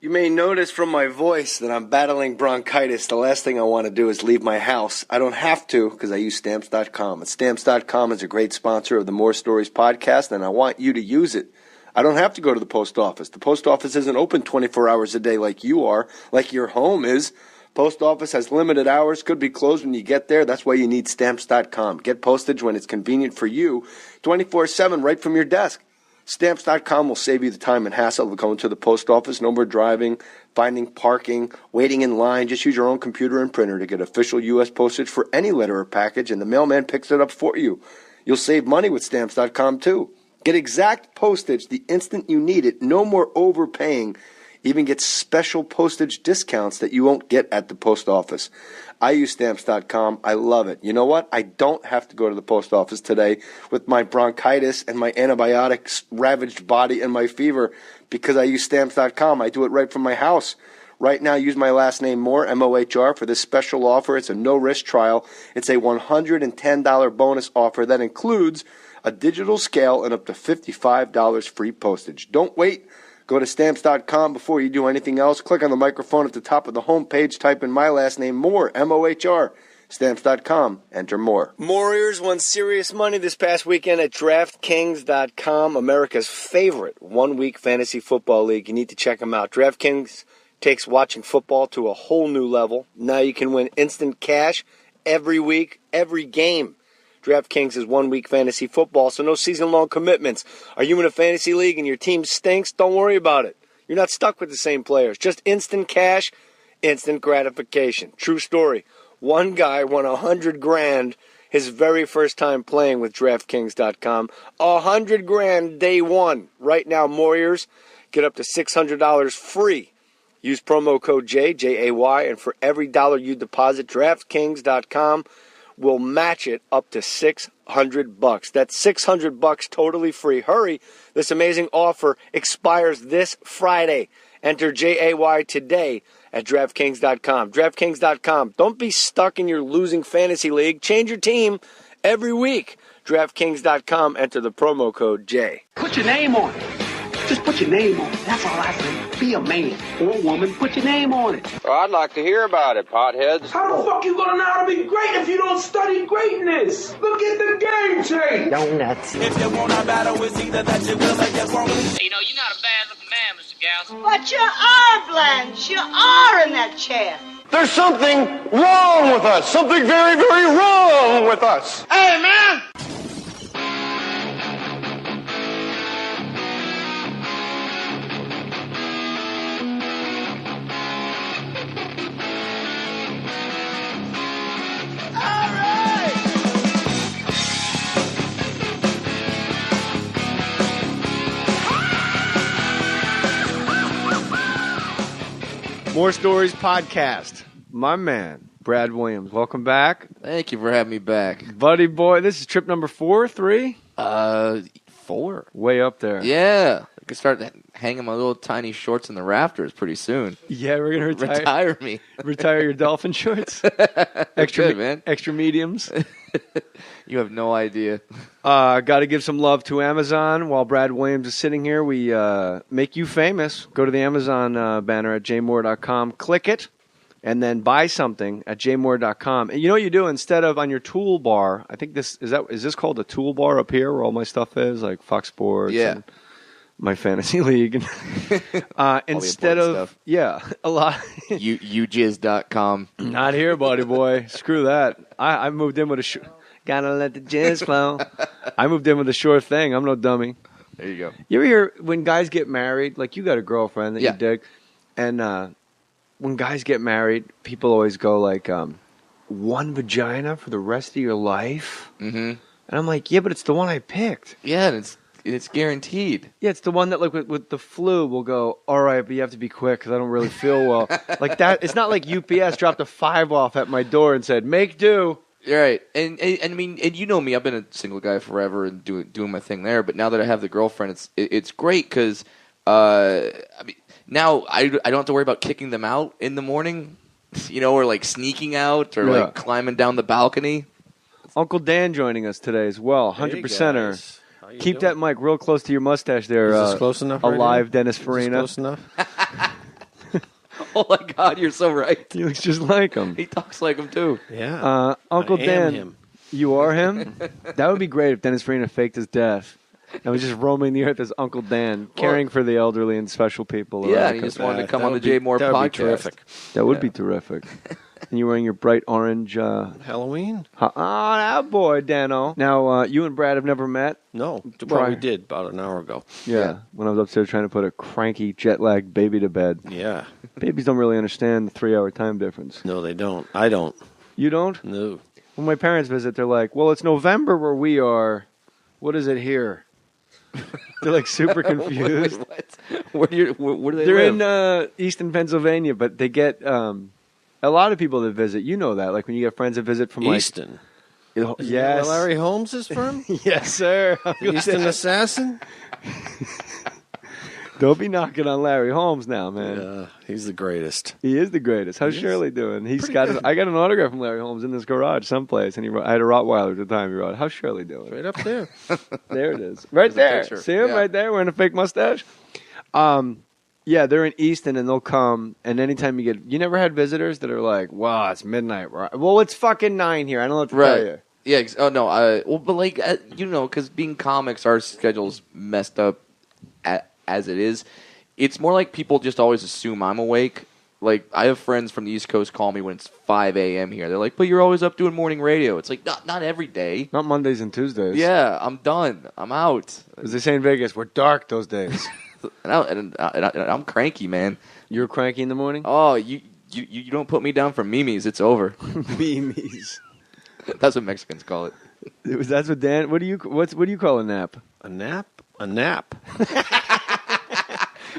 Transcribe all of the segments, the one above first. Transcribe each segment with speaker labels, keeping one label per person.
Speaker 1: You may notice from my voice that I'm battling bronchitis. The last thing I want to do is leave my house. I don't have to because I use Stamps.com. And Stamps.com is a great sponsor of the Mohr Stories podcast, and I want you to use it. I don't have to go to the post office. The post office isn't open 24 hours a day like you are, like your home is. Post office has limited hours, could be closed when you get there. That's why you need Stamps.com. Get postage when it's convenient for you, 24/7 right from your desk. Stamps.com will save you the time and hassle of going to the post office. No more driving, finding parking, waiting in line. Just use your own computer and printer to get official U.S. postage for any letter or package, and the mailman picks it up for you. You'll save money with Stamps.com, too. Get exact postage the instant you need it. No more overpaying. Even get special postage discounts that you won't get at the post office. I use Stamps.com. I love it. You know what? I don't have to go to the post office today with my bronchitis and my antibiotics-ravaged body and my fever because I use Stamps.com. I do it right from my house. Right now, use my last name, Mohr, M-O-H-R, for this special offer. It's a no-risk trial. It's a $110 bonus offer that includes a digital scale and up to $55 free postage. Don't wait. Go to Stamps.com before you do anything else. Click on the microphone at the top of the homepage. Type in my last name, Mohr, M-O-H-R. Stamps.com. Enter Mohr. Warriors won serious money this past weekend at DraftKings.com, America's favorite one-week fantasy football league. You need to check them out. DraftKings takes watching football to a whole new level. Now you can win instant cash every week, every game. DraftKings is one-week fantasy football, so no season-long commitments. Are you in a fantasy league and your team stinks? Don't worry about it. You're not stuck with the same players. Just instant cash, instant gratification. True story. One guy won $100,000 his very first time playing with DraftKings.com. $100,000 day one. Right now, Warriors get up to $600 free. Use promo code J, J-A-Y, and for every dollar you deposit, DraftKings.com will match it up to $600. That's $600 totally free. Hurry, this amazing offer expires this Friday. Enter JAY today at DraftKings.com. DraftKings.com. Don't be stuck in your losing fantasy league. Change your team every week. DraftKings.com. Enter the promo code J.
Speaker 2: Put your name on it. Just put your name on it. That's all I say. Be a man or a woman. Put your name on it.
Speaker 3: Well, I'd like to hear about it, potheads.
Speaker 4: How the fuck you gonna know how to be great if you don't study greatness? Look at the game tape.
Speaker 2: Donuts.
Speaker 5: If you wanna battle, it's either that you will or you won't.
Speaker 6: You know, you're not a bad-looking man, Mr. Gals.
Speaker 7: But you are, Blanche. You are in that chair.
Speaker 8: There's something wrong with us. Something very, very wrong with us.
Speaker 4: Hey, man!
Speaker 1: Mohr Stories podcast. My man, Brad Willams. Welcome back.
Speaker 9: Thank you for having me back.
Speaker 1: Buddy boy, this is trip number 4, 3?
Speaker 9: 4.
Speaker 1: Way up there.
Speaker 9: Yeah. I could start hanging my little tiny shorts in the rafters pretty soon.
Speaker 1: Yeah, we're going to
Speaker 9: retire me.
Speaker 1: Retire your dolphin shorts? Extra,
Speaker 9: good, man.
Speaker 1: Extra mediums?
Speaker 9: You have no idea.
Speaker 1: Got to give some love to Amazon. While Brad Willams is sitting here, we make you famous. Go to the Amazon banner at jmohr.com, click it, and then buy something at jmohr.com. And you know what you do? Instead of on your toolbar, I think is this called a toolbar up here where all my stuff is, like Fox Sports and my fantasy league. Instead of stuff. Yeah, a lot.
Speaker 9: Ujizz.com.
Speaker 1: Not here, buddy boy. Screw that. I moved in with a gotta let the jizz flow. I moved in with a sure thing. I'm no dummy.
Speaker 9: There you go.
Speaker 1: You ever hear when guys get married, like you got a girlfriend that you dig, and when guys get married, people always go like, one vagina for the rest of your life?
Speaker 9: Mm-hmm.
Speaker 1: And I'm like, yeah, but it's the one I picked.
Speaker 9: Yeah, and it's guaranteed.
Speaker 1: Yeah, it's the one that, like, with the flu, will go, all right, but you have to be quick because I don't really feel well. Like that. It's not like UPS dropped a 5 off at my door and said, make do.
Speaker 9: You're right. And I mean, and you know me, I've been a single guy forever and doing my thing there. But now that I have the girlfriend, it's great because, I mean, now I don't have to worry about kicking them out in the morning, or like sneaking out or like climbing down the balcony.
Speaker 1: Uncle Dan joining us today as well, 100%er. Keep that mic real close to your mustache there.
Speaker 10: Is this close enough?
Speaker 1: Alive, Dennis Farina.
Speaker 10: Is this close enough?
Speaker 9: Oh my God, you're so right.
Speaker 10: He looks just like him.
Speaker 9: He talks like him too.
Speaker 11: Yeah.
Speaker 10: Uncle
Speaker 11: I am
Speaker 10: Dan,
Speaker 11: him.
Speaker 10: you are him? That would be great if Dennis Farina faked his death and was just roaming the earth as Uncle Dan, caring for the elderly and special people.
Speaker 9: Yeah,
Speaker 10: around
Speaker 9: and he
Speaker 10: the
Speaker 9: just
Speaker 10: country.
Speaker 9: wanted to come on the Jay Mohr
Speaker 11: That would
Speaker 9: podcast.
Speaker 11: be terrific.
Speaker 10: That would be terrific. And you're wearing your bright orange...
Speaker 11: Halloween?
Speaker 10: that boy, Dano. Now, you and Brad have never met?
Speaker 11: No. Well, we did about an hour ago.
Speaker 10: Yeah, when I was upstairs trying to put a cranky, jet-lagged baby to bed.
Speaker 11: Yeah.
Speaker 10: Babies don't really understand the 3-hour time difference.
Speaker 11: No, they don't. I don't.
Speaker 10: You don't?
Speaker 11: No.
Speaker 10: When my parents visit, they're like, well, it's November where we are. What is it here? They're like super confused.
Speaker 9: Wait, what? Where do they
Speaker 10: They're
Speaker 9: live?
Speaker 10: in Easton, Pennsylvania, but they get a lot of people that visit. You know that. Like when you get friends that visit from
Speaker 11: Easton.
Speaker 10: Like...
Speaker 11: Is
Speaker 10: Yes.
Speaker 11: that where Larry Holmes is from?
Speaker 10: Yes, sir.
Speaker 11: Easton Assassin?
Speaker 10: Don't be knocking on Larry Holmes now, man.
Speaker 11: Yeah, he's the greatest.
Speaker 10: He is the greatest. How's Shirley doing? I got an autograph from Larry Holmes in this garage someplace, and I had a Rottweiler at the time. He wrote, "How's Shirley doing?"
Speaker 11: Right up there.
Speaker 10: There it is. Right there. See him right there wearing a fake mustache? Yeah, they're in Easton, and they'll come, and anytime you never had visitors that are like, wow, it's midnight. Well, it's fucking 9 here. I don't know what to tell you.
Speaker 9: Yeah. Oh no. Well, but like because being comics, our schedule's messed up as it is. It's more like people just always assume I'm awake. Like I have friends from the East Coast call me when it's 5 a.m. here. They're like, "But you're always up doing morning radio." It's like not every day.
Speaker 10: Not Mondays and Tuesdays.
Speaker 9: Yeah, I'm done. I'm out.
Speaker 10: As they say in Vegas, we're dark those days.
Speaker 9: and I'm cranky, man.
Speaker 10: You're cranky in the morning?
Speaker 9: Oh, you don't put me down for memes. It's over.
Speaker 10: Memes.
Speaker 9: That's what Mexicans call it.
Speaker 10: That's what Dan. What do you call a nap?
Speaker 11: A nap? A nap.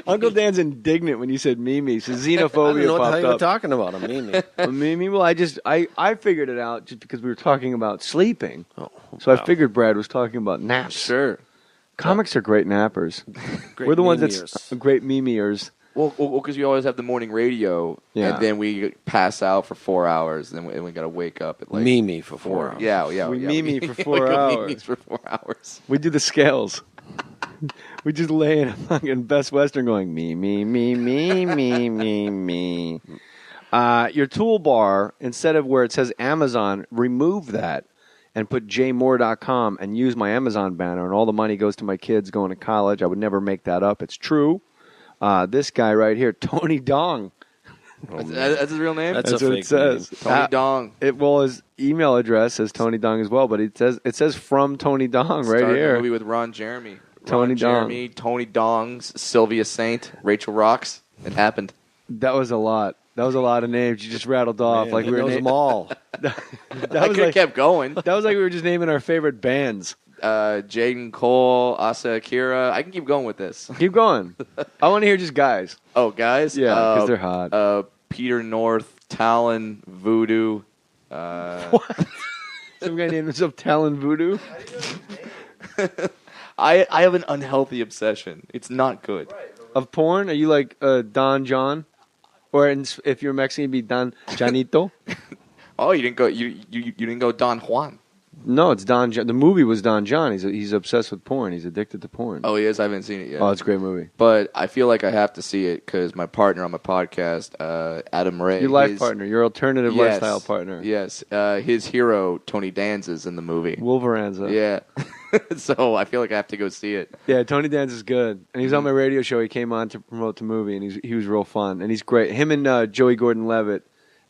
Speaker 10: Uncle Dan's indignant when you said Mimi. So xenophobia
Speaker 11: I don't know what the hell
Speaker 10: popped
Speaker 11: you were
Speaker 10: up.
Speaker 11: talking about. A Mimi.
Speaker 10: A Mimi? Well, I figured it out just because we were talking about sleeping.
Speaker 11: Oh,
Speaker 10: so I figured Brad was talking about naps.
Speaker 9: Sure.
Speaker 10: Comics are great nappers.
Speaker 11: Great
Speaker 10: We're the ones
Speaker 11: mimiers.
Speaker 10: that's great mimiers.
Speaker 9: Well, because we always have the morning radio,
Speaker 10: Yeah.
Speaker 9: and then we pass out for 4 hours, and we got to wake up at like
Speaker 11: Mimi for 4 hours.
Speaker 9: Yeah.
Speaker 10: We
Speaker 9: yeah.
Speaker 10: mimi for
Speaker 9: We
Speaker 10: 4
Speaker 9: go
Speaker 10: hours.
Speaker 9: memes for 4 hours.
Speaker 10: We do the scales. We just lay in a fucking Best Western going, me, me, me, me, me, me, me. Your toolbar, instead of where it says Amazon, remove that and put jmohr.com and use my Amazon banner, and all the money goes to my kids going to college. I would never make that up. It's true. This guy right here, Tony Dong.
Speaker 9: That's his real name?
Speaker 11: That's
Speaker 10: That's
Speaker 11: a
Speaker 10: what
Speaker 11: fake
Speaker 10: it says.
Speaker 9: Tony Dong.
Speaker 10: His email address says Tony Dong as well, but it says from Tony Dong right
Speaker 9: Started
Speaker 10: here.
Speaker 9: a movie with Ron Jeremy.
Speaker 10: Tony
Speaker 9: Ron
Speaker 10: Dong.
Speaker 9: Jeremy, Tony Dongs, Sylvia Saint, Rachel Rocks. It happened.
Speaker 10: That was a lot. That was a lot of names you just rattled off.
Speaker 11: Man,
Speaker 10: like
Speaker 11: he
Speaker 10: we were
Speaker 11: knows them all.
Speaker 10: that
Speaker 9: I
Speaker 10: was
Speaker 9: could have
Speaker 10: like
Speaker 9: kept going.
Speaker 10: that was like we were just naming our favorite bands.
Speaker 9: Jaden Cole, Asa Akira. I can keep going with this.
Speaker 10: Keep going. I want to hear just guys.
Speaker 9: Oh, guys?
Speaker 10: Yeah, because they're hot.
Speaker 9: Peter North, Talon, Voodoo.
Speaker 10: Some guy named himself Talon Voodoo.
Speaker 9: I have an unhealthy obsession. It's not good.
Speaker 10: Of porn? Are you like Don John? Or if you're Mexican, you'd be Don Janito?
Speaker 9: Oh, you didn't go. You didn't go Don Juan.
Speaker 10: No, it's Don John. The movie was Don John. He's obsessed with porn. He's addicted to porn.
Speaker 9: Oh, he is. I haven't seen it yet.
Speaker 10: Oh, it's a great movie.
Speaker 9: But I feel like I have to see it because my partner on my podcast, Adam Ray,
Speaker 10: Your life partner, your alternative
Speaker 9: Yes.
Speaker 10: lifestyle partner.
Speaker 9: Yes, his hero Tony Danza's in the movie.
Speaker 10: Wolveranza.
Speaker 9: Yeah, so I feel like I have to go see it.
Speaker 10: Yeah, Tony Danza is good. And he was on my radio show. He came on to promote the movie, and he was real fun. And he's great. Him and Joey Gordon-Levitt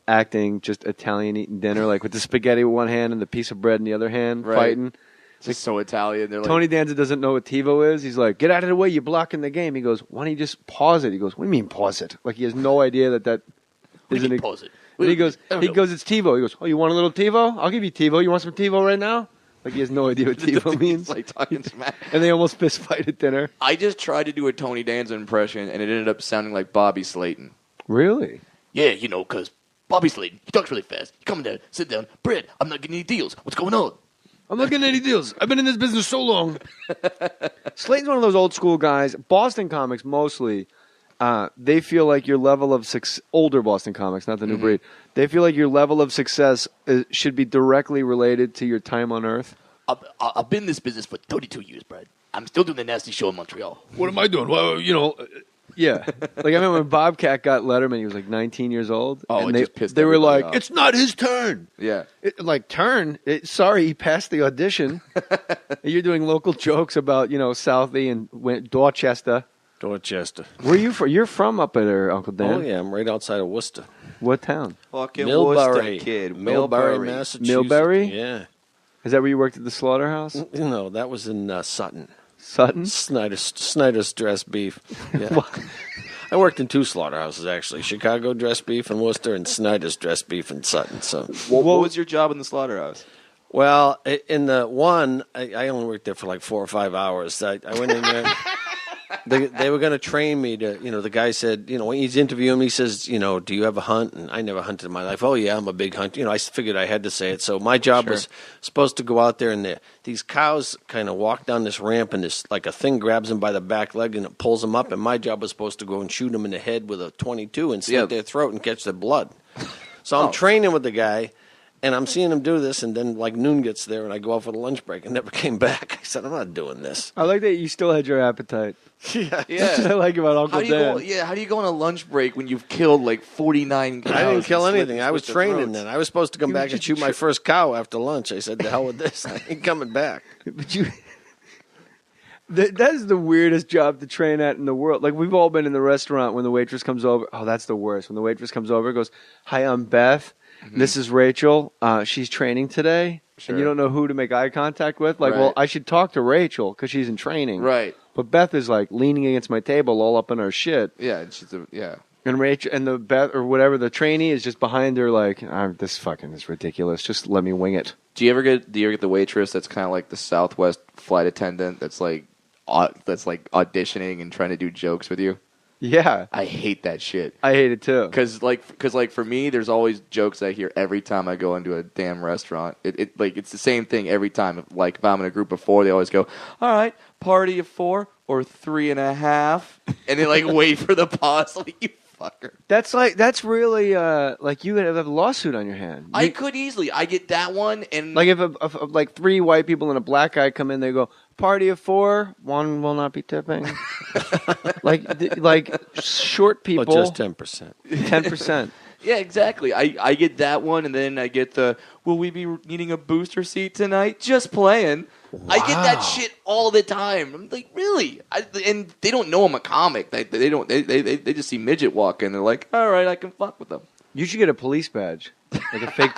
Speaker 10: acting just Italian eating dinner, like with the spaghetti with one hand and the piece of bread in the other hand,
Speaker 9: Right.
Speaker 10: fighting.
Speaker 9: It's like so Italian. They're like,
Speaker 10: Tony Danza doesn't know what TiVo is. He's like, get out of the way, you're blocking the game. He goes, why don't you just pause it? He goes, what do you mean pause it? Like he has no idea that isn't
Speaker 9: pause it.
Speaker 10: And he goes, it's TiVo. He goes, oh, you want a little TiVo? I'll give you TiVo. You want some TiVo right now? Like he has no idea what TiVo means.
Speaker 9: It's like talking smack.
Speaker 10: And they almost fist fight at dinner.
Speaker 9: I just tried to do a Tony Danza impression, and it ended up sounding like Bobby Slayton.
Speaker 10: Really?
Speaker 12: Yeah, because Bobby Slayton, he talks really fast. You come in there, sit down. Brad, I'm not getting any deals. What's going on?
Speaker 10: I'm not getting any deals. I've been in this business so long. Slayton's one of those old school guys. Boston comics mostly, they feel like your level of success, older Boston comics, not the new breed, they feel like your level of success should be directly related to your time on Earth.
Speaker 12: I've been in this business for 32 years, Brad. I'm still doing the nasty show in Montreal.
Speaker 8: What am I doing? Well,
Speaker 10: Yeah. Like, I remember when Bobcat got Letterman, he was like 19 years old.
Speaker 9: Oh,
Speaker 10: and
Speaker 9: it just pissed
Speaker 10: they were
Speaker 9: everybody
Speaker 10: like,
Speaker 9: off.
Speaker 10: it's not his turn.
Speaker 9: Yeah.
Speaker 10: Sorry, he passed the audition. You're doing local jokes about, Southie and Dorchester.
Speaker 11: Dorchester.
Speaker 10: Where are you from? You're from up there, Uncle Dan.
Speaker 11: Oh, yeah, I'm right outside of Worcester.
Speaker 10: What town?
Speaker 9: Fucking
Speaker 11: Millbury.
Speaker 9: Worcester kid.
Speaker 11: Millbury, Massachusetts.
Speaker 10: Millbury?
Speaker 11: Yeah.
Speaker 10: Is that where you worked at the slaughterhouse?
Speaker 11: No, that was in Sutton.
Speaker 10: Sutton?
Speaker 11: Snyder's dressed beef. Yeah. I worked in 2 slaughterhouses, actually. Chicago dressed beef in Worcester and Snyder's dressed beef in Sutton. So,
Speaker 9: What was your job in the slaughterhouse?
Speaker 11: well, in the one, I only worked there for like 4 or 5 hours. I went in there. They were going to train me to, the guy said, when he's interviewing me, he says, do you have a hunt? And I never hunted in my life. Oh, yeah, I'm a big hunter. I figured I had to say it. So my job was supposed to go out there, and these cows kind of walk down this ramp, and this like a thing grabs them by the back leg, and it pulls them up. And my job was supposed to go and shoot them in the head with a .22 and slit their throat and catch their blood. So I'm training with the guy. And I'm seeing him do this, and then like noon gets there, and I go out for the lunch break and never came back. I said, I'm not doing this.
Speaker 10: I like that you still had your appetite.
Speaker 11: Yeah.
Speaker 10: That's what I like about Uncle Dan.
Speaker 9: How do you go on a lunch break when you've killed like 49 cows?
Speaker 11: I didn't kill
Speaker 9: and
Speaker 11: anything. I was
Speaker 9: slit their
Speaker 11: training
Speaker 9: throats?
Speaker 11: then. I was supposed to come back and shoot my first cow after lunch. I said, the hell with this. I ain't coming back.
Speaker 10: But that is the weirdest job to train at in the world. Like, we've all been in the restaurant when the waitress comes over. Oh, that's the worst. When the waitress comes over, goes, hi, I'm Beth. This is Rachel. She's training today.
Speaker 9: Sure.
Speaker 10: And you don't know who to make eye contact with. Like,
Speaker 9: Right.
Speaker 10: well, I should talk to Rachel because she's in training.
Speaker 9: Right.
Speaker 10: But Beth is like leaning against my table all up in her shit.
Speaker 9: Yeah, yeah.
Speaker 10: And Rachel and the Beth or whatever, the trainee is just behind her like, this fucking is ridiculous. Just let me wing it.
Speaker 9: Do you ever get the waitress that's kind of like the Southwest flight attendant that's like auditioning and trying to do jokes with you?
Speaker 10: Yeah.
Speaker 9: I hate that shit.
Speaker 10: I hate it too.
Speaker 9: Cause for me, there's always jokes I hear every time I go into a damn restaurant. It's the same thing every time. Like if I'm in a group of 4, they always go, "All right, party of 4 or 3.5," and they like wait for the pause. Like, you fucker.
Speaker 10: That's really like you have a lawsuit on your hand.
Speaker 9: I could easily. I get that one, and
Speaker 10: like if like 3 white people and a black guy come in, they go, party of 4, 1 will not be tipping. like short people,
Speaker 11: But just 10%.
Speaker 10: 10%.
Speaker 9: Yeah, exactly. I get that one, and then I get the, will we be needing a booster seat tonight? Just playing. Wow. I get that shit all the time. I'm like, really? And they don't know I'm a comic. They don't. They just see Midget walk in. They're like, all right, I can fuck with them.
Speaker 10: You should get a police badge, like a fake,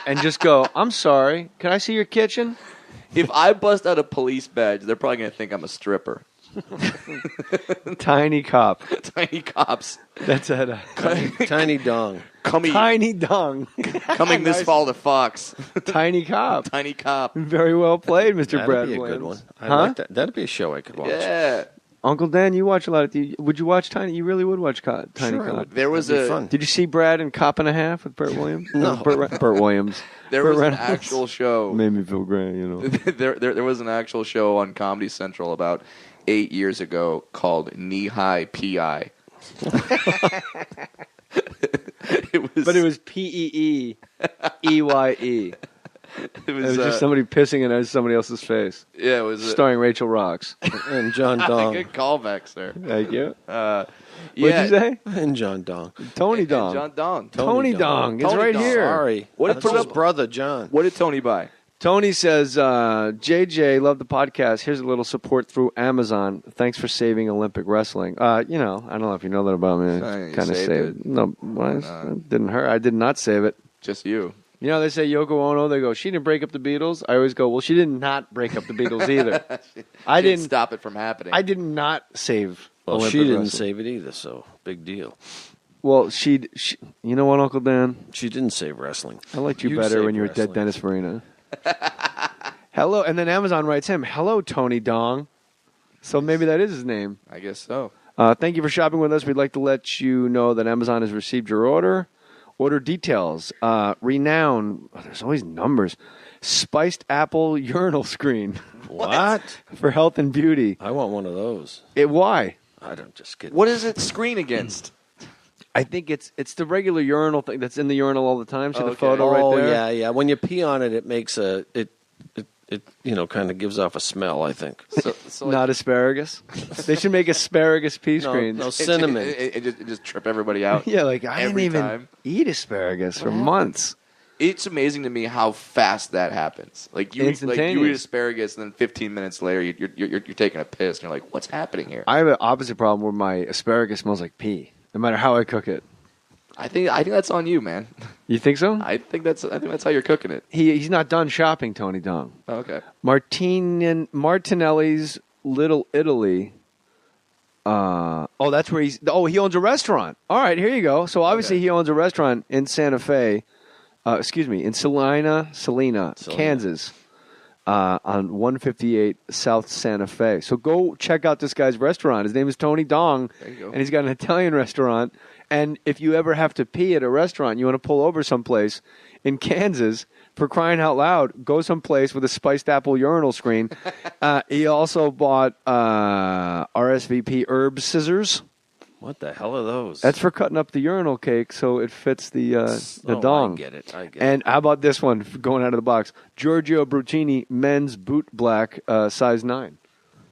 Speaker 10: and just go, I'm sorry, can I see your kitchen?
Speaker 9: If I bust out a police badge, they're probably going to think I'm a stripper.
Speaker 10: Tiny cop.
Speaker 9: Tiny cops.
Speaker 10: That's it.
Speaker 11: Tiny dong.
Speaker 10: Tiny dong.
Speaker 9: Coming this fall to Fox.
Speaker 10: Tiny cop.
Speaker 9: Tiny cop.
Speaker 10: Very well played, Mr. Brad
Speaker 11: That'd be a
Speaker 10: Williams.
Speaker 11: good one. I
Speaker 10: Huh?
Speaker 11: like that. That'd be a show I could watch.
Speaker 9: Yeah.
Speaker 10: Uncle Dan, you watch a lot of TV. Would you watch Tiny? You really would watch Tiny
Speaker 11: Sure,
Speaker 10: Cop.
Speaker 9: There was
Speaker 11: That'd be fun.
Speaker 10: Did you see Brad in Cop and a Half with Burt Williams?
Speaker 11: No.
Speaker 10: Burt Williams.
Speaker 9: There
Speaker 10: Burt
Speaker 9: was an
Speaker 10: Reynolds.
Speaker 9: actual show.
Speaker 10: Made me feel great, you know.
Speaker 9: there was an actual show on Comedy Central about 8 years ago called Knee High PI.
Speaker 10: But it was PEEEYE.
Speaker 9: It
Speaker 10: It was just somebody pissing in somebody else's face.
Speaker 9: Yeah, it was
Speaker 10: starring Rachel Rocks
Speaker 11: and John Dong.
Speaker 9: Good callback, sir.
Speaker 10: Thank you.
Speaker 9: Yeah.
Speaker 10: What'd you say?
Speaker 11: And John Dong.
Speaker 10: Tony
Speaker 9: And
Speaker 10: Dong.
Speaker 9: John Dong.
Speaker 10: Tony Dong. It's
Speaker 9: Tony
Speaker 10: right
Speaker 9: Dong.
Speaker 10: here.
Speaker 11: Sorry.
Speaker 9: What
Speaker 11: That's
Speaker 9: did
Speaker 11: his brother, John.
Speaker 9: What did Tony buy?
Speaker 10: Tony says, JJ, love the podcast. Here's a little support through Amazon. Thanks for saving Olympic wrestling. I don't know if you know that about me.
Speaker 9: You
Speaker 10: Kind of
Speaker 9: saved
Speaker 10: saved
Speaker 9: it.
Speaker 10: No, it didn't hurt. I did not save it.
Speaker 9: Just you.
Speaker 10: You know, they say Yoko Ono, they go, she didn't break up the Beatles. I always go, well, she did not break up the Beatles either. I didn't
Speaker 9: stop it from happening.
Speaker 10: I did not save
Speaker 11: Well,
Speaker 10: Olympic
Speaker 11: she didn't
Speaker 10: wrestling.
Speaker 11: save it either, so big deal.
Speaker 10: Well, she you know what, Uncle Dan?
Speaker 11: She didn't save wrestling.
Speaker 10: I liked you
Speaker 11: You
Speaker 10: better
Speaker 11: saved
Speaker 10: when you were
Speaker 11: wrestling.
Speaker 10: dead Dennis Farina. Hello, and then Amazon writes him, hello, Tony Dong. So maybe that is his name.
Speaker 9: I guess so.
Speaker 10: Thank you for shopping with us. We'd like to let you know that Amazon has received your order. Order details. Renown. Oh, there's always numbers. Spiced apple urinal screen.
Speaker 11: What?
Speaker 10: For health and beauty.
Speaker 11: I want one of those.
Speaker 10: Why?
Speaker 11: I don't just kidding.
Speaker 9: What does it screen against?
Speaker 10: I think it's the regular urinal thing that's in the urinal all the time. See the
Speaker 9: Okay.
Speaker 10: photo right there?
Speaker 11: Yeah. When you pee on it, it makes it it kind of gives off a smell. I think.
Speaker 9: So
Speaker 10: Not asparagus. They should make asparagus pea screens.
Speaker 11: No cinnamon.
Speaker 9: It just trip everybody out.
Speaker 10: Yeah, like I didn't
Speaker 9: every
Speaker 10: even
Speaker 9: time.
Speaker 10: eat asparagus for months.
Speaker 9: It's amazing to me how fast that happens. Like you eat asparagus, and then 15 minutes later, you're taking a piss, and you're like, "What's happening here?"
Speaker 10: I have an opposite problem where my asparagus smells like pee, no matter how I cook it.
Speaker 9: I think that's on you, man.
Speaker 10: You think so?
Speaker 9: I think that's how you're cooking it.
Speaker 10: He's not done shopping, Tony Dong.
Speaker 9: Oh, okay.
Speaker 10: Martinelli's Little Italy. That's where he owns a restaurant. All right, here you go. So obviously he owns a restaurant in Santa Fe. In Salina, Kansas, on 158 South Santa Fe. So go check out this guy's restaurant. His name is Tony Dong,
Speaker 9: There you go.
Speaker 10: and he's got an Italian restaurant. And if you ever have to pee at a restaurant, you want to pull over someplace in Kansas, for crying out loud, go someplace with a spiced apple urinal screen. He also bought RSVP herb scissors.
Speaker 11: What the hell are those?
Speaker 10: That's for cutting up the urinal cake so it fits the dong.
Speaker 11: I get it.
Speaker 10: And how about this one going out of the box? Giorgio Brucini men's boot black, size 9.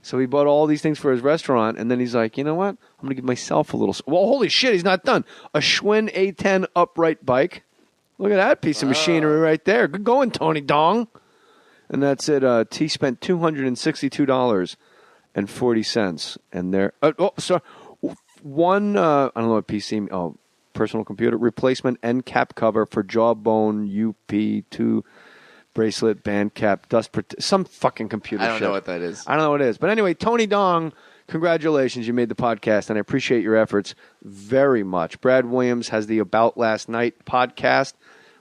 Speaker 10: So he bought all these things for his restaurant, and then he's like, you know what? I'm going to give myself a little... Well, holy shit, he's not done. A Schwinn A10 upright bike. Look at that piece of machinery right there. Good going, Tony Dong. And that's it. T spent $262.40. And there... One, I don't know what PC... Oh, personal computer. Replacement end cap cover for Jawbone UP2 bracelet, band cap, some fucking computer shit.
Speaker 9: I don't know what that is.
Speaker 10: I don't know what it is. But anyway, Tony Dong, congratulations. You made the podcast, and I appreciate your efforts very much. Brad Williams has the About Last Night podcast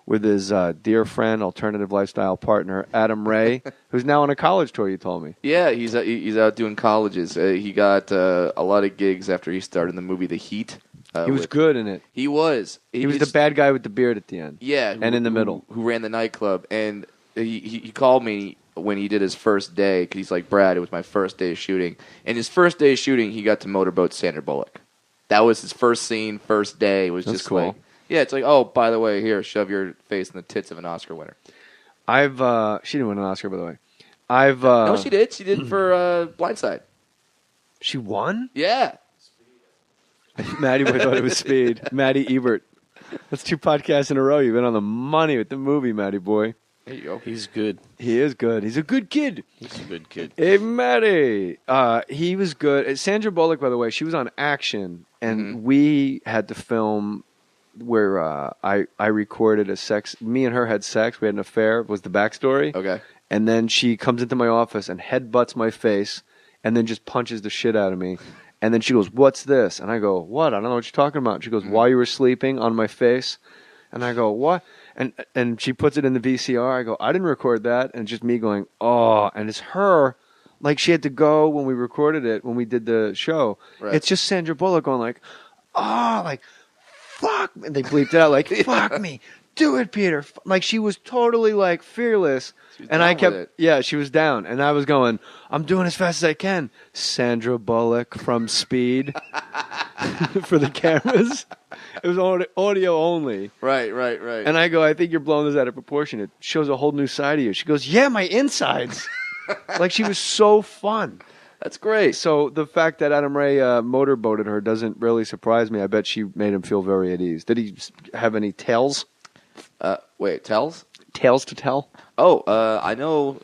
Speaker 10: with his dear friend, alternative lifestyle partner, Adam Ray, who's now on a college tour, you told me.
Speaker 9: Yeah, he's out doing colleges. He got a lot of gigs after he started in the movie The Heat.
Speaker 10: He was good in it.
Speaker 9: He was.
Speaker 10: He was the bad guy with the beard at the end.
Speaker 9: Yeah.
Speaker 10: And in the middle.
Speaker 9: Who ran the nightclub. And he called me when he did his first day, because he's like, Brad, it was my first day of shooting. And his first day of shooting, he got to motorboat Sandra Bullock. That was his first scene, first day. It was
Speaker 10: That's
Speaker 9: just
Speaker 10: cool.
Speaker 9: like, yeah, it's like, oh, by the way, here, shove your face in the tits of an Oscar winner.
Speaker 10: She didn't win an Oscar, by the way.
Speaker 9: No, she did. She did for Blindside.
Speaker 10: She won?
Speaker 9: Yeah.
Speaker 10: Maddie boy thought it was Speed. Maddie Ebert. That's 2 podcasts in a row. You've been on the money with the movie, Maddie boy.
Speaker 9: There you go.
Speaker 11: He's good.
Speaker 10: He is good. He's a good kid.
Speaker 11: He's a good kid.
Speaker 10: Hey, Maddie. He was good. Sandra Bullock, by the way, she was on Action, and we had to film where I recorded a sex. Me and her had sex. We had an affair. Was the backstory.
Speaker 9: Okay.
Speaker 10: And then she comes into my office and headbutts my face and then just punches the shit out of me. And then she goes, "What's this?" And I go, "What? I don't know what you're talking about." And she goes, "While you were sleeping on my face." And I go, "What?" And she puts it in the VCR. I go, "I didn't record that." And it's just me going, "Oh." And it's her. Like, she had to go when we recorded it, when we did the show.
Speaker 9: Right.
Speaker 10: It's just Sandra Bullock going like, "Oh," like, "Fuck." And they bleeped it out like, "Fuck me. Do it, Peter." Like, she was totally like fearless. And I kept, she was down. And I was going, "I'm doing as fast as I can." Sandra Bullock from Speed for the cameras. It was audio only.
Speaker 9: Right.
Speaker 10: And I go, "I think you're blowing this out of proportion. It shows a whole new side of you." She goes, "Yeah, my insides." Like, she was so fun.
Speaker 9: That's great.
Speaker 10: So the fact that Adam Ray motorboated her doesn't really surprise me. I bet she made him feel very at ease. Did he have any tales?
Speaker 9: Tales?
Speaker 10: Tales to tell?
Speaker 9: Oh, I know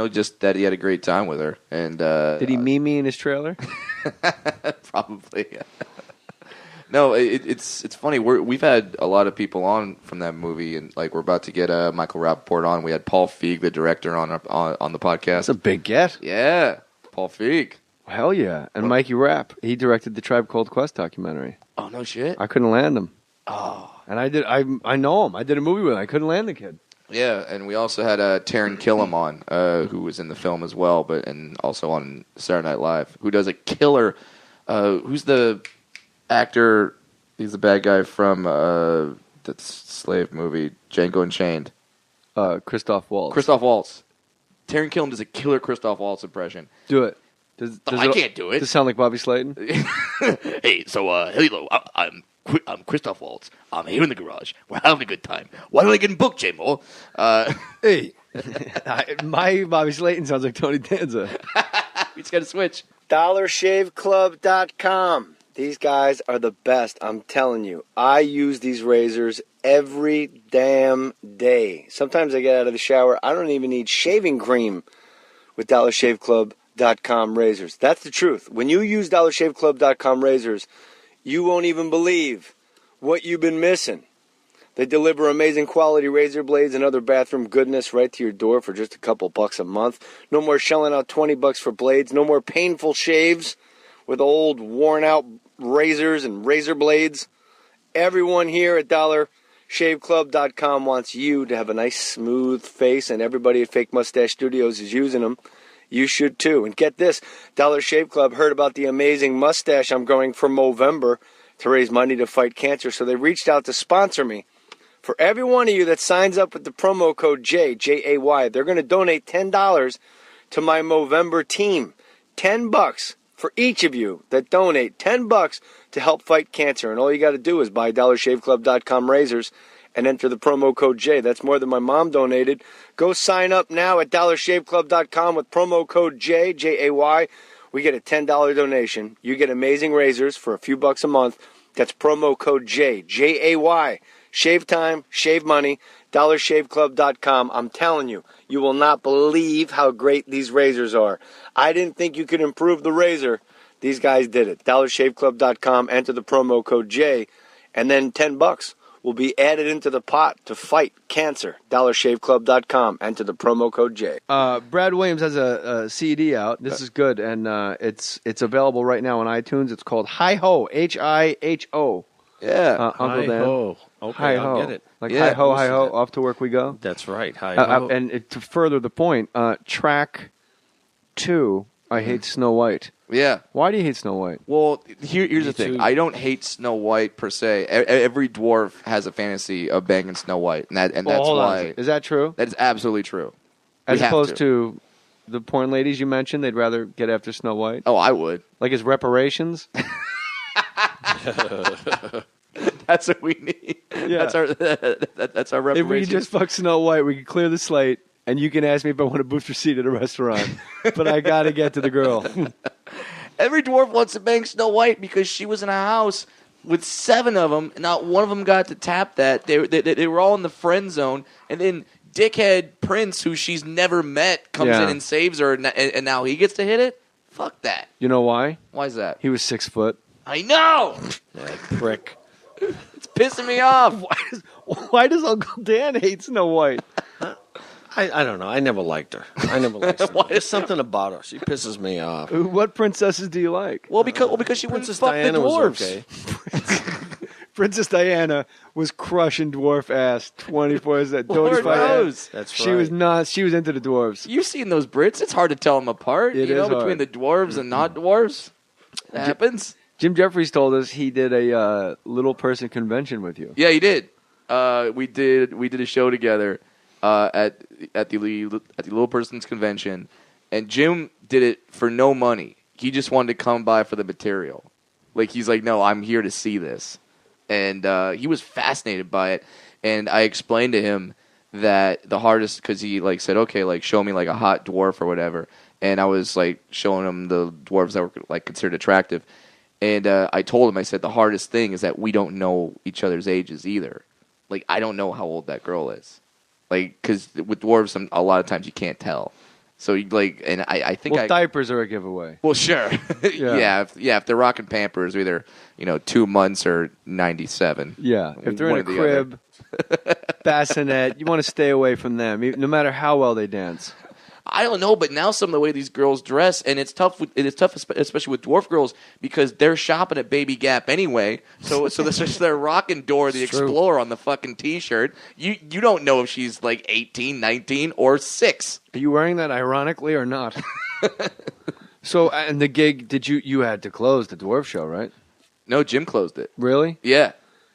Speaker 9: just that he had a great time with her. And
Speaker 10: did he meme me in his trailer?
Speaker 9: Probably. No, it's funny. We've had a lot of people on from that movie, and like we're about to get Michael Rappaport on. We had Paul Feig, the director, on the podcast.
Speaker 10: That's a big get.
Speaker 9: Yeah, Paul Feig.
Speaker 10: Hell yeah! And Mikey Rapp, he directed the Tribe Called Quest documentary.
Speaker 9: Oh no shit!
Speaker 10: I couldn't land him.
Speaker 9: Oh,
Speaker 10: and I did. I know him. I did a movie with him. I couldn't land the kid.
Speaker 9: Yeah, and we also had Taron Killam on, who was in the film as well, and also on Saturday Night Live, who does a killer. Who's the actor? He's the bad guy from the slave movie Django Unchained.
Speaker 10: Christoph Waltz.
Speaker 9: Christoph Waltz. Taron Killam does a killer Christoph Waltz impression.
Speaker 10: Do it.
Speaker 9: I can't do it.
Speaker 10: Does it sound like Bobby Slayton?
Speaker 12: Hey, so hello, I'm I'm Christoph Waltz. I'm here in the garage. We're having a good time. Why don't I get booked, J. Mohr?
Speaker 10: Hey, my Bobby Slayton sounds like Tony Danza.
Speaker 9: We just got to switch.
Speaker 1: DollarShaveClub.com. These guys are the best, I'm telling you. I use these razors every damn day. Sometimes I get out of the shower, I don't even need shaving cream with DollarShaveClub.com razors. That's the truth. When you use DollarShaveClub.com razors, you won't even believe what you've been missing. They deliver amazing quality razor blades and other bathroom goodness right to your door for just a couple bucks a month. No more shelling out $20 for blades. No more painful shaves with old, worn-out razors and razor blades. Everyone here at DollarShaveClub.com wants you to have a nice, smooth face, and everybody at Fake Mustache Studios is using them. You should too. And get this, Dollar Shave Club heard about the amazing mustache I'm growing for Movember to raise money to fight cancer, so they reached out to sponsor me. For every one of you that signs up with the promo code J, J-A-Y, they're going to donate $10 to my Movember team. $10 for each of you that donate $10 to help fight cancer. And all you got to do is buy DollarShaveClub.com razors and enter the promo code J. That's more than my mom donated. Go sign up now at DollarShaveClub.com with promo code J, J-A-Y. We get a $10 donation. You get amazing razors for a few bucks a month. That's promo code J, J-A-Y. Shave time, shave money, DollarShaveClub.com. I'm telling you, you will not believe how great these razors are. I didn't think you could improve the razor. These guys did it. DollarShaveClub.com, enter the promo code J, and then $10 will be added into the pot to fight cancer. DollarShaveClub.com, enter the promo code J.
Speaker 10: Brad Williams has a CD out. This is good, and it's available right now on iTunes. It's called Hi-Ho, H-I-H-O.
Speaker 9: Yeah.
Speaker 10: Uncle Dan.
Speaker 11: Hi-ho. Okay,
Speaker 10: Hi-ho.
Speaker 11: I'll get it.
Speaker 10: Like
Speaker 9: Yeah,
Speaker 10: hi-ho, hi-ho, off to work we go.
Speaker 11: That's right. Hi-ho.
Speaker 10: And to further the point, track 2, I hate Snow White.
Speaker 9: Yeah.
Speaker 10: Why do you hate Snow White?
Speaker 9: Well, here's the thing.
Speaker 11: too.
Speaker 9: I don't hate Snow White per se. Every dwarf has a fantasy of banging Snow White, and that's
Speaker 10: hold on.
Speaker 9: why.
Speaker 10: Is that true?
Speaker 9: That is absolutely true.
Speaker 10: As
Speaker 9: We have
Speaker 10: opposed to the porn ladies you mentioned, they'd rather get after Snow White?
Speaker 9: Oh, I would.
Speaker 10: Like as reparations?
Speaker 9: That's what we need.
Speaker 10: Yeah.
Speaker 9: That's our
Speaker 10: If
Speaker 9: reparation.
Speaker 10: we could just fuck Snow White, we could clear the slate, and you can ask me if I want a booth receipt at a restaurant. But I got to get to the girl.
Speaker 9: Every dwarf wants to bang Snow White because she was in a house with 7 of them, and not one of them got to tap that. They were all in the friend zone, and then dickhead Prince, who she's never met, comes in and saves her, and now he gets to hit it? Fuck that.
Speaker 10: You know why?
Speaker 9: Why is that?
Speaker 10: He was 6 foot.
Speaker 9: I know!
Speaker 11: That prick.
Speaker 9: It's pissing me off.
Speaker 10: Why does Uncle Dan hate Snow White?
Speaker 11: I don't know. I never liked her. I never liked her. There's something about her. She pisses me off.
Speaker 10: What princesses do you like?
Speaker 9: Well, because she wouldn't
Speaker 11: Princess
Speaker 9: fuck
Speaker 11: Diana
Speaker 9: the dwarves.
Speaker 11: was okay.
Speaker 10: Princess Diana was crushing dwarf ass 24/7.
Speaker 9: Lord knows.
Speaker 11: That's
Speaker 10: She
Speaker 11: right.
Speaker 10: was not. She was into the dwarves.
Speaker 9: You've seen those Brits. It's hard to tell them apart.
Speaker 10: It
Speaker 9: you know,
Speaker 10: is
Speaker 9: between
Speaker 10: hard.
Speaker 9: the dwarves and not dwarves. It happens.
Speaker 10: Jim Jeffries told us he did a little person convention with you.
Speaker 9: Yeah, he did. We did a show together at the Little Person's Convention, and Jim did it for no money. He just wanted to come by for the material. Like, he's like, no, I'm here to see this, and he was fascinated by it. And I explained to him that the hardest, because he like said, okay, like show me like a hot dwarf or whatever, and I was like showing him the dwarves that were like considered attractive. And I told him, I said, the hardest thing is that we don't know each other's ages either. Like, I don't know how old that girl is. Like, because with dwarves, a lot of times you can't tell. So, like, and I think
Speaker 10: diapers are a giveaway.
Speaker 9: Well, sure.
Speaker 10: Yeah.
Speaker 9: If they're rocking Pampers, either, 2 months or 97.
Speaker 10: Yeah. If they're
Speaker 9: One
Speaker 10: in a
Speaker 9: or the other.
Speaker 10: crib, bassinet, you want to stay away from them, no matter how well they dance.
Speaker 9: I don't know, but now some of the way these girls dress, and it's tough, especially with dwarf girls, because they're shopping at Baby Gap anyway. So they're rocking Dora the Explorer on the fucking T-shirt. You don't know if she's like 18, 19, or 6.
Speaker 10: Are you wearing that ironically or not? So, and the gig, you had to close the dwarf show, right?
Speaker 9: No, Jim closed it.
Speaker 10: Really?
Speaker 9: Yeah.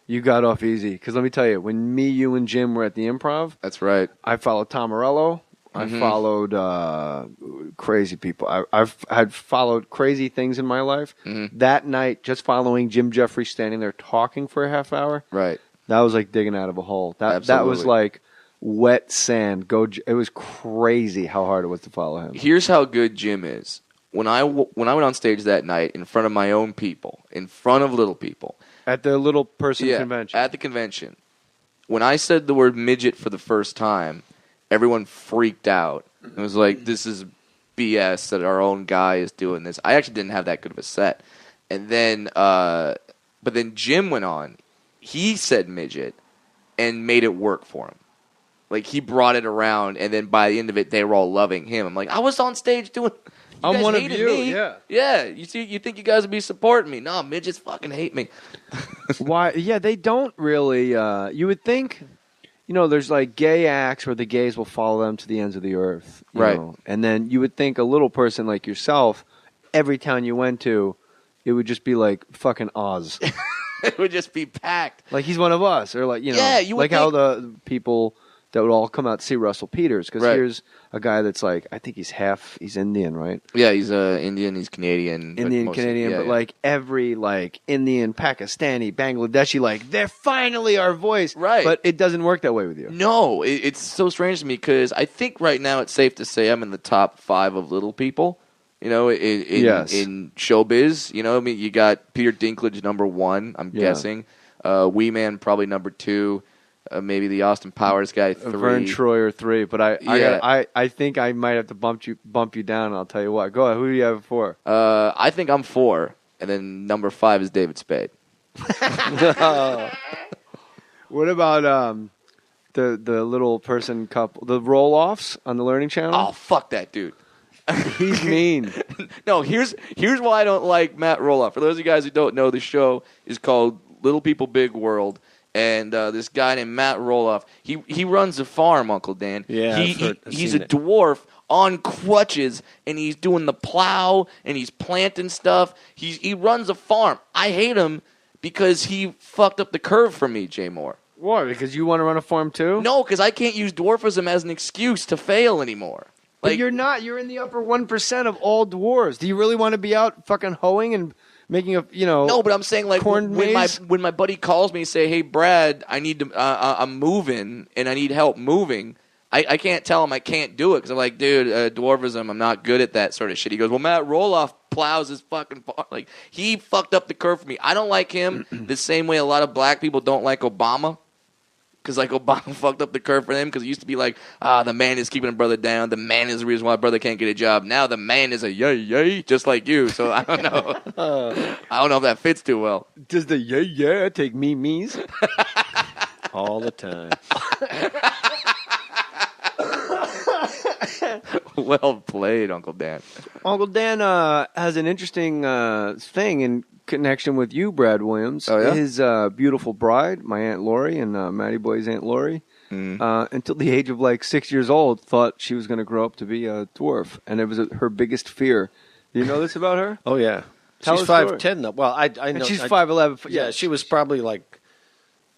Speaker 10: You got off easy. Because let me tell you, when you and Jim were at the Improv.
Speaker 9: That's right.
Speaker 10: I followed Tom Morello. I followed crazy people. I've had followed crazy things in my life. That night, just following Jim Jeffries standing there talking for a half hour,
Speaker 9: Right.
Speaker 10: that was like digging out of a hole. That was
Speaker 9: Absolutely.
Speaker 10: like wet sand. It was crazy how hard it was to follow him.
Speaker 9: Here's how good Jim is. When I went on stage that night in front of my own people, in front of little people.
Speaker 10: At the little person convention.
Speaker 9: At the convention. When I said the word midget for the first time, everyone freaked out. It was like, this is BS that our own guy is doing this. I actually didn't have that good of a set. And then, but then Jim went on. He said midget and made it work for him. Like, he brought it around, and then by the end of it, they were all loving him. I'm like, I was on stage doing... You
Speaker 10: I'm
Speaker 9: guys
Speaker 10: one of
Speaker 9: hated
Speaker 10: you,
Speaker 9: me.
Speaker 10: yeah.
Speaker 9: Yeah, you think you guys would be supporting me. No, midgets fucking hate me.
Speaker 10: Why? Yeah, they don't really. You would think, there's like gay acts where the gays will follow them to the ends of the earth. you
Speaker 9: Right.
Speaker 10: know? And then you would think a little person like yourself, every town you went to, it would just be like fucking Oz.
Speaker 9: It would just be packed.
Speaker 10: Like he's one of us. Or like,
Speaker 9: Yeah, you would
Speaker 10: like how
Speaker 9: think-
Speaker 10: the people that would all come out to see Russell Peters. Because
Speaker 9: Right.
Speaker 10: here's a guy that's like, I think he's Indian, right?
Speaker 9: Yeah, he's Indian, he's Canadian. but
Speaker 10: Indian,
Speaker 9: mostly-
Speaker 10: Canadian,
Speaker 9: yeah,
Speaker 10: but
Speaker 9: yeah.
Speaker 10: like every like Indian, Pakistani, Bangladeshi, like they're finally our voice.
Speaker 9: Right.
Speaker 10: But it doesn't work that way with you.
Speaker 9: No, it's so strange to me because I think right now it's safe to say I'm in the top 5 of little people.
Speaker 10: Yes.
Speaker 9: In showbiz. I mean, you got Peter Dinklage number 1, I'm
Speaker 10: Yeah.
Speaker 9: guessing. Wee Man probably number 2. Maybe the Austin Powers guy 3.
Speaker 10: Vern Troyer 3, but
Speaker 9: Yeah.
Speaker 10: I think I might have to bump you down. I'll tell you what. Go ahead. Who do you have for?
Speaker 9: I think I'm 4, and then number 5 is David Spade.
Speaker 10: What about the little person couple, the roll-offs on the Learning Channel?
Speaker 9: Oh, fuck that dude.
Speaker 10: He's mean.
Speaker 9: No, here's why I don't like Matt Roloff. For those of you guys who don't know, the show is called Little People Big World. And this guy named Matt Roloff, he runs a farm, Uncle Dan.
Speaker 11: Yeah, I've
Speaker 9: he's
Speaker 11: seen
Speaker 9: a
Speaker 11: it.
Speaker 9: dwarf on crutches, and he's doing the plow, and he's planting stuff. He runs a farm. I hate him because he fucked up the curve for me, Jay Mohr.
Speaker 10: Why? Because you want to run a farm too?
Speaker 9: No, because I can't use dwarfism as an excuse to fail anymore.
Speaker 10: But you're not. You're in the upper 1% of all dwarves. Do you really want to be out fucking hoeing and making
Speaker 9: No, but I'm saying like
Speaker 10: corn maze?
Speaker 9: when my buddy calls me and say, "Hey, Brad, I need to. I'm moving and I need help moving." I can't tell him I can't do it because I'm like, dude, dwarfism. I'm not good at that sort of shit. He goes, well, Matt Roloff plows his fucking farm. Like he fucked up the curve for me. I don't like him the same way a lot of black people don't like Obama. Because, like, Obama fucked up the curve for them because it used to be like, the man is keeping a brother down. The man is the reason why a brother can't get a job. Now the man is a yay, just like you. So I don't know. I don't know if that fits too well.
Speaker 10: Does the yeah take me's?
Speaker 11: All the time.
Speaker 9: Well played, Uncle Dan.
Speaker 10: Uncle Dan has an interesting thing in connection with you, Brad Williams.
Speaker 9: Oh, yeah?
Speaker 10: His beautiful bride, my Aunt Lori, and Matty Boy's Aunt Lori, until the age of like 6 years old, thought she was going to grow up to be a dwarf. And it was her biggest fear. Do you know this about her?
Speaker 11: Oh, yeah.
Speaker 10: Tell
Speaker 11: She's
Speaker 10: a story.
Speaker 11: 5'10". Well, I
Speaker 10: And
Speaker 11: know.
Speaker 10: she's 5'11".
Speaker 11: Yeah, she was probably like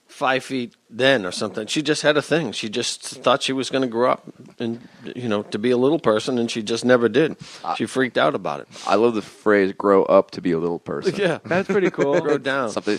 Speaker 11: 5 feet then or something. She just had a thing. She just thought she was going to grow up and, to be a little person, and she just never did. She freaked out about it.
Speaker 9: I love the phrase "grow up to be a little person."
Speaker 11: Yeah.
Speaker 10: That's pretty cool.
Speaker 11: Grow down.
Speaker 9: something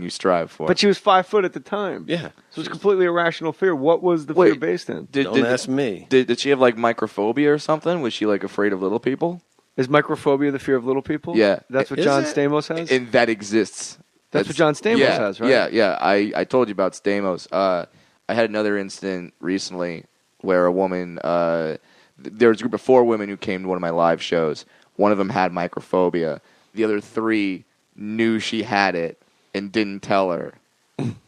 Speaker 9: you strive for.
Speaker 10: But she was 5 foot at the time.
Speaker 11: Yeah.
Speaker 10: So it's completely irrational fear. What was the fear based in?
Speaker 11: Don't ask me.
Speaker 9: Did she have like microphobia or something? Was she like afraid of little people?
Speaker 10: Is microphobia the fear of little people?
Speaker 9: Yeah.
Speaker 10: That's what
Speaker 11: Is
Speaker 10: John
Speaker 11: it?
Speaker 10: Stamos has?
Speaker 9: And that exists.
Speaker 10: That's what John Stamos has, right?
Speaker 9: Yeah. I told you about Stamos. I had another incident recently where a woman, there was a group of 4 women who came to one of my live shows. One of them had microphobia. The other 3 knew she had it and didn't tell her.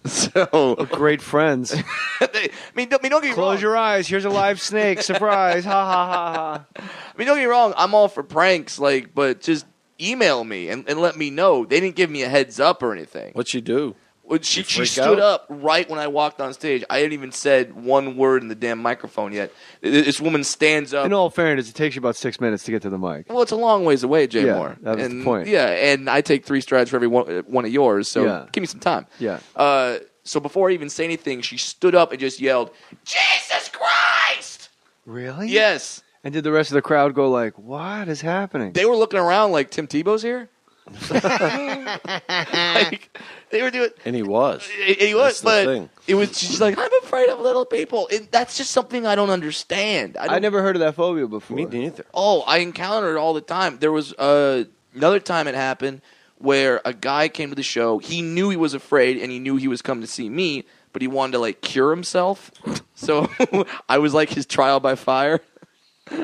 Speaker 9: So
Speaker 10: Great friends.
Speaker 9: I mean, don't get me wrong.
Speaker 10: Close your eyes. Here's a live snake. Surprise. Ha, ha, ha, ha.
Speaker 9: I mean, don't get me wrong. I'm all for pranks, but just email me and let me know. They didn't give me a heads up or anything.
Speaker 11: What'd she do?
Speaker 9: She
Speaker 11: freak
Speaker 9: stood
Speaker 11: out?
Speaker 9: up right when I walked on stage. I hadn't even said one word in the damn microphone yet. This woman stands up.
Speaker 10: In all fairness, it takes you about 6 minutes to get to the mic.
Speaker 9: Well, it's a long ways away, Jay
Speaker 10: Yeah,
Speaker 9: Mohr.
Speaker 10: that was the point.
Speaker 9: Yeah, and I take 3 strides for every one of yours, so
Speaker 10: Yeah.
Speaker 9: give me some time.
Speaker 10: Yeah.
Speaker 9: So before I even say anything, she stood up and just yelled, "Jesus Christ!"
Speaker 10: Really?
Speaker 9: Yes.
Speaker 10: And did the rest of the crowd go like, what is happening?
Speaker 9: They were looking around like, Tim Tebow's here? Like, they were doing...
Speaker 11: And he was.
Speaker 9: He was,
Speaker 11: That's the
Speaker 9: but
Speaker 11: thing.
Speaker 9: it was just like, I'm afraid of little people. That's just something I don't understand.
Speaker 10: I never heard of that phobia before.
Speaker 11: Me neither.
Speaker 9: Oh, I encounter it all the time. There was another time it happened where a guy came to the show. He knew he was afraid, and he knew he was coming to see me, but he wanted to, like, cure himself. So I was like his trial by fire.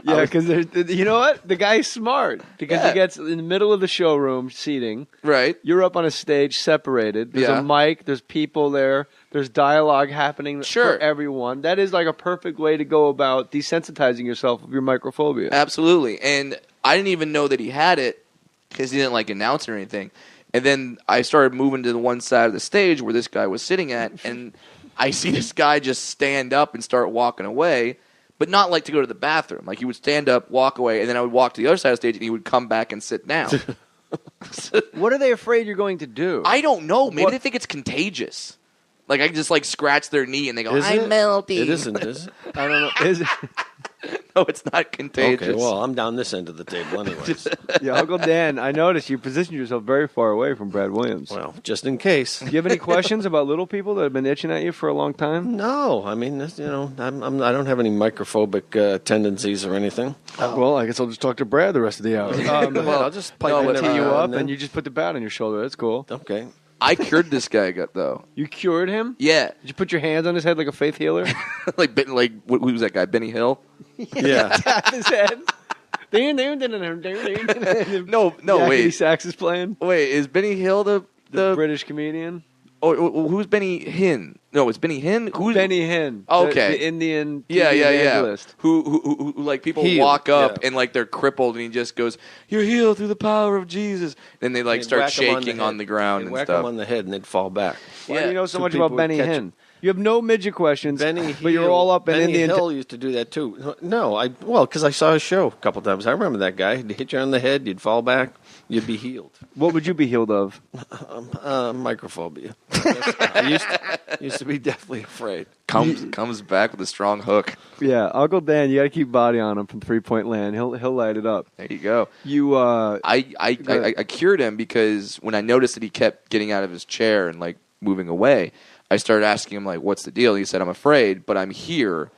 Speaker 10: Yeah, because you know what? The guy's smart because
Speaker 9: Yeah.
Speaker 10: he gets in the middle of the showroom seating.
Speaker 9: Right.
Speaker 10: You're up on a stage separated. There's a mic. There's people there. There's dialogue happening for everyone. That is like a perfect way to go about desensitizing yourself of your microphobia.
Speaker 9: Absolutely. And I didn't even know that he had it because he didn't, like, announce it or anything. And then I started moving to the one side of the stage where this guy was sitting at, and I see this guy just stand up and start walking away. But not like to go to the bathroom. Like, he would stand up, walk away, and then I would walk to the other side of the stage, and he would come back and sit down.
Speaker 10: What are they afraid you're going to do?
Speaker 9: I don't know. Maybe they think it's contagious. Like, I can just, like, scratch their knee, and they go, I'm melting.
Speaker 11: It isn't, is it?
Speaker 10: I don't know. Is it?
Speaker 9: No, it's not contagious.
Speaker 11: Okay, well, I'm down this end of the table anyways.
Speaker 10: Yeah, Uncle Dan, I noticed you positioned yourself very far away from Brad Williams.
Speaker 11: Well, just in case.
Speaker 10: Do you have any questions about little people that have been itching at you for a long time?
Speaker 11: No, I mean, I don't have any microphobic tendencies or anything.
Speaker 10: Well, I guess I'll just talk to Brad the rest of the hour.
Speaker 11: Well, I'll just pipe in
Speaker 10: tee you
Speaker 11: every now
Speaker 10: up,
Speaker 11: then.
Speaker 10: and you just put the bat on your shoulder. That's cool.
Speaker 11: Okay.
Speaker 9: I cured this guy, though.
Speaker 10: You cured him?
Speaker 9: Yeah.
Speaker 10: Did you put your hands on his head like a faith healer?
Speaker 9: like, who was that guy, Benny Hill?
Speaker 11: Yeah.
Speaker 10: Tap his head. No,
Speaker 9: wait.
Speaker 10: Sax is playing.
Speaker 9: Wait, is Benny Hill the
Speaker 10: British comedian?
Speaker 9: Oh, who's Benny Hinn? No, it's Benny Hinn. Who's
Speaker 10: Benny Hinn?
Speaker 9: Okay,
Speaker 10: the Indian.
Speaker 9: Yeah.
Speaker 10: evangelist.
Speaker 9: Who like people walk up and like they're crippled, and he just goes, "You're healed through the power of Jesus." Then they like start shaking on the ground and
Speaker 11: whack
Speaker 9: stuff.
Speaker 11: them on the head, and they'd fall back.
Speaker 10: Why do you know so much
Speaker 11: people
Speaker 10: about Benny
Speaker 11: would catch
Speaker 10: Hinn? You have no midget questions,
Speaker 11: Benny
Speaker 10: but you're all up in
Speaker 11: Benny
Speaker 10: Indian.
Speaker 11: Hill used to do that too. No, because I saw his show a couple times. I remember that guy. He'd hit you on the head, you'd fall back, you'd be healed.
Speaker 10: What would you be healed of?
Speaker 11: Microphobia. I used to be deathly afraid.
Speaker 9: Comes back with a strong hook.
Speaker 10: Yeah, Uncle Dan, you got to keep body on him from 3-point land. He'll light it up.
Speaker 9: There you go.
Speaker 10: You
Speaker 9: I cured him because when I noticed that he kept getting out of his chair and like moving away, I started asking him like, "What's the deal?" He said, "I'm afraid, but I'm here."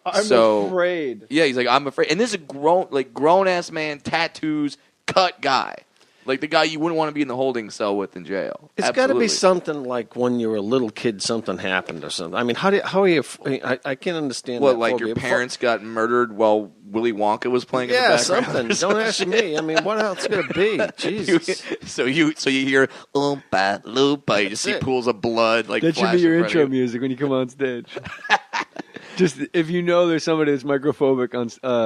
Speaker 10: I'm afraid.
Speaker 9: Yeah, he's like, "I'm afraid," and this is a grown ass man, tattoos, cut guy. Like the guy you wouldn't want to be in the holding cell with in jail.
Speaker 11: It's got to be something like when you were a little kid, something happened or something. I mean, how are you? I can't understand.
Speaker 9: What,
Speaker 11: that
Speaker 9: like
Speaker 11: phobia.
Speaker 9: your parents got murdered while Willy Wonka was playing in the background?
Speaker 11: Something. Don't ask me. I mean, what else could it be? Jesus.
Speaker 9: So you hear Oompa Loompa. You just see pools of blood like
Speaker 10: that should
Speaker 9: flash
Speaker 10: be your
Speaker 9: in front
Speaker 10: intro
Speaker 9: of you.
Speaker 10: music when you come on stage. Just if you know there's somebody that's microphobic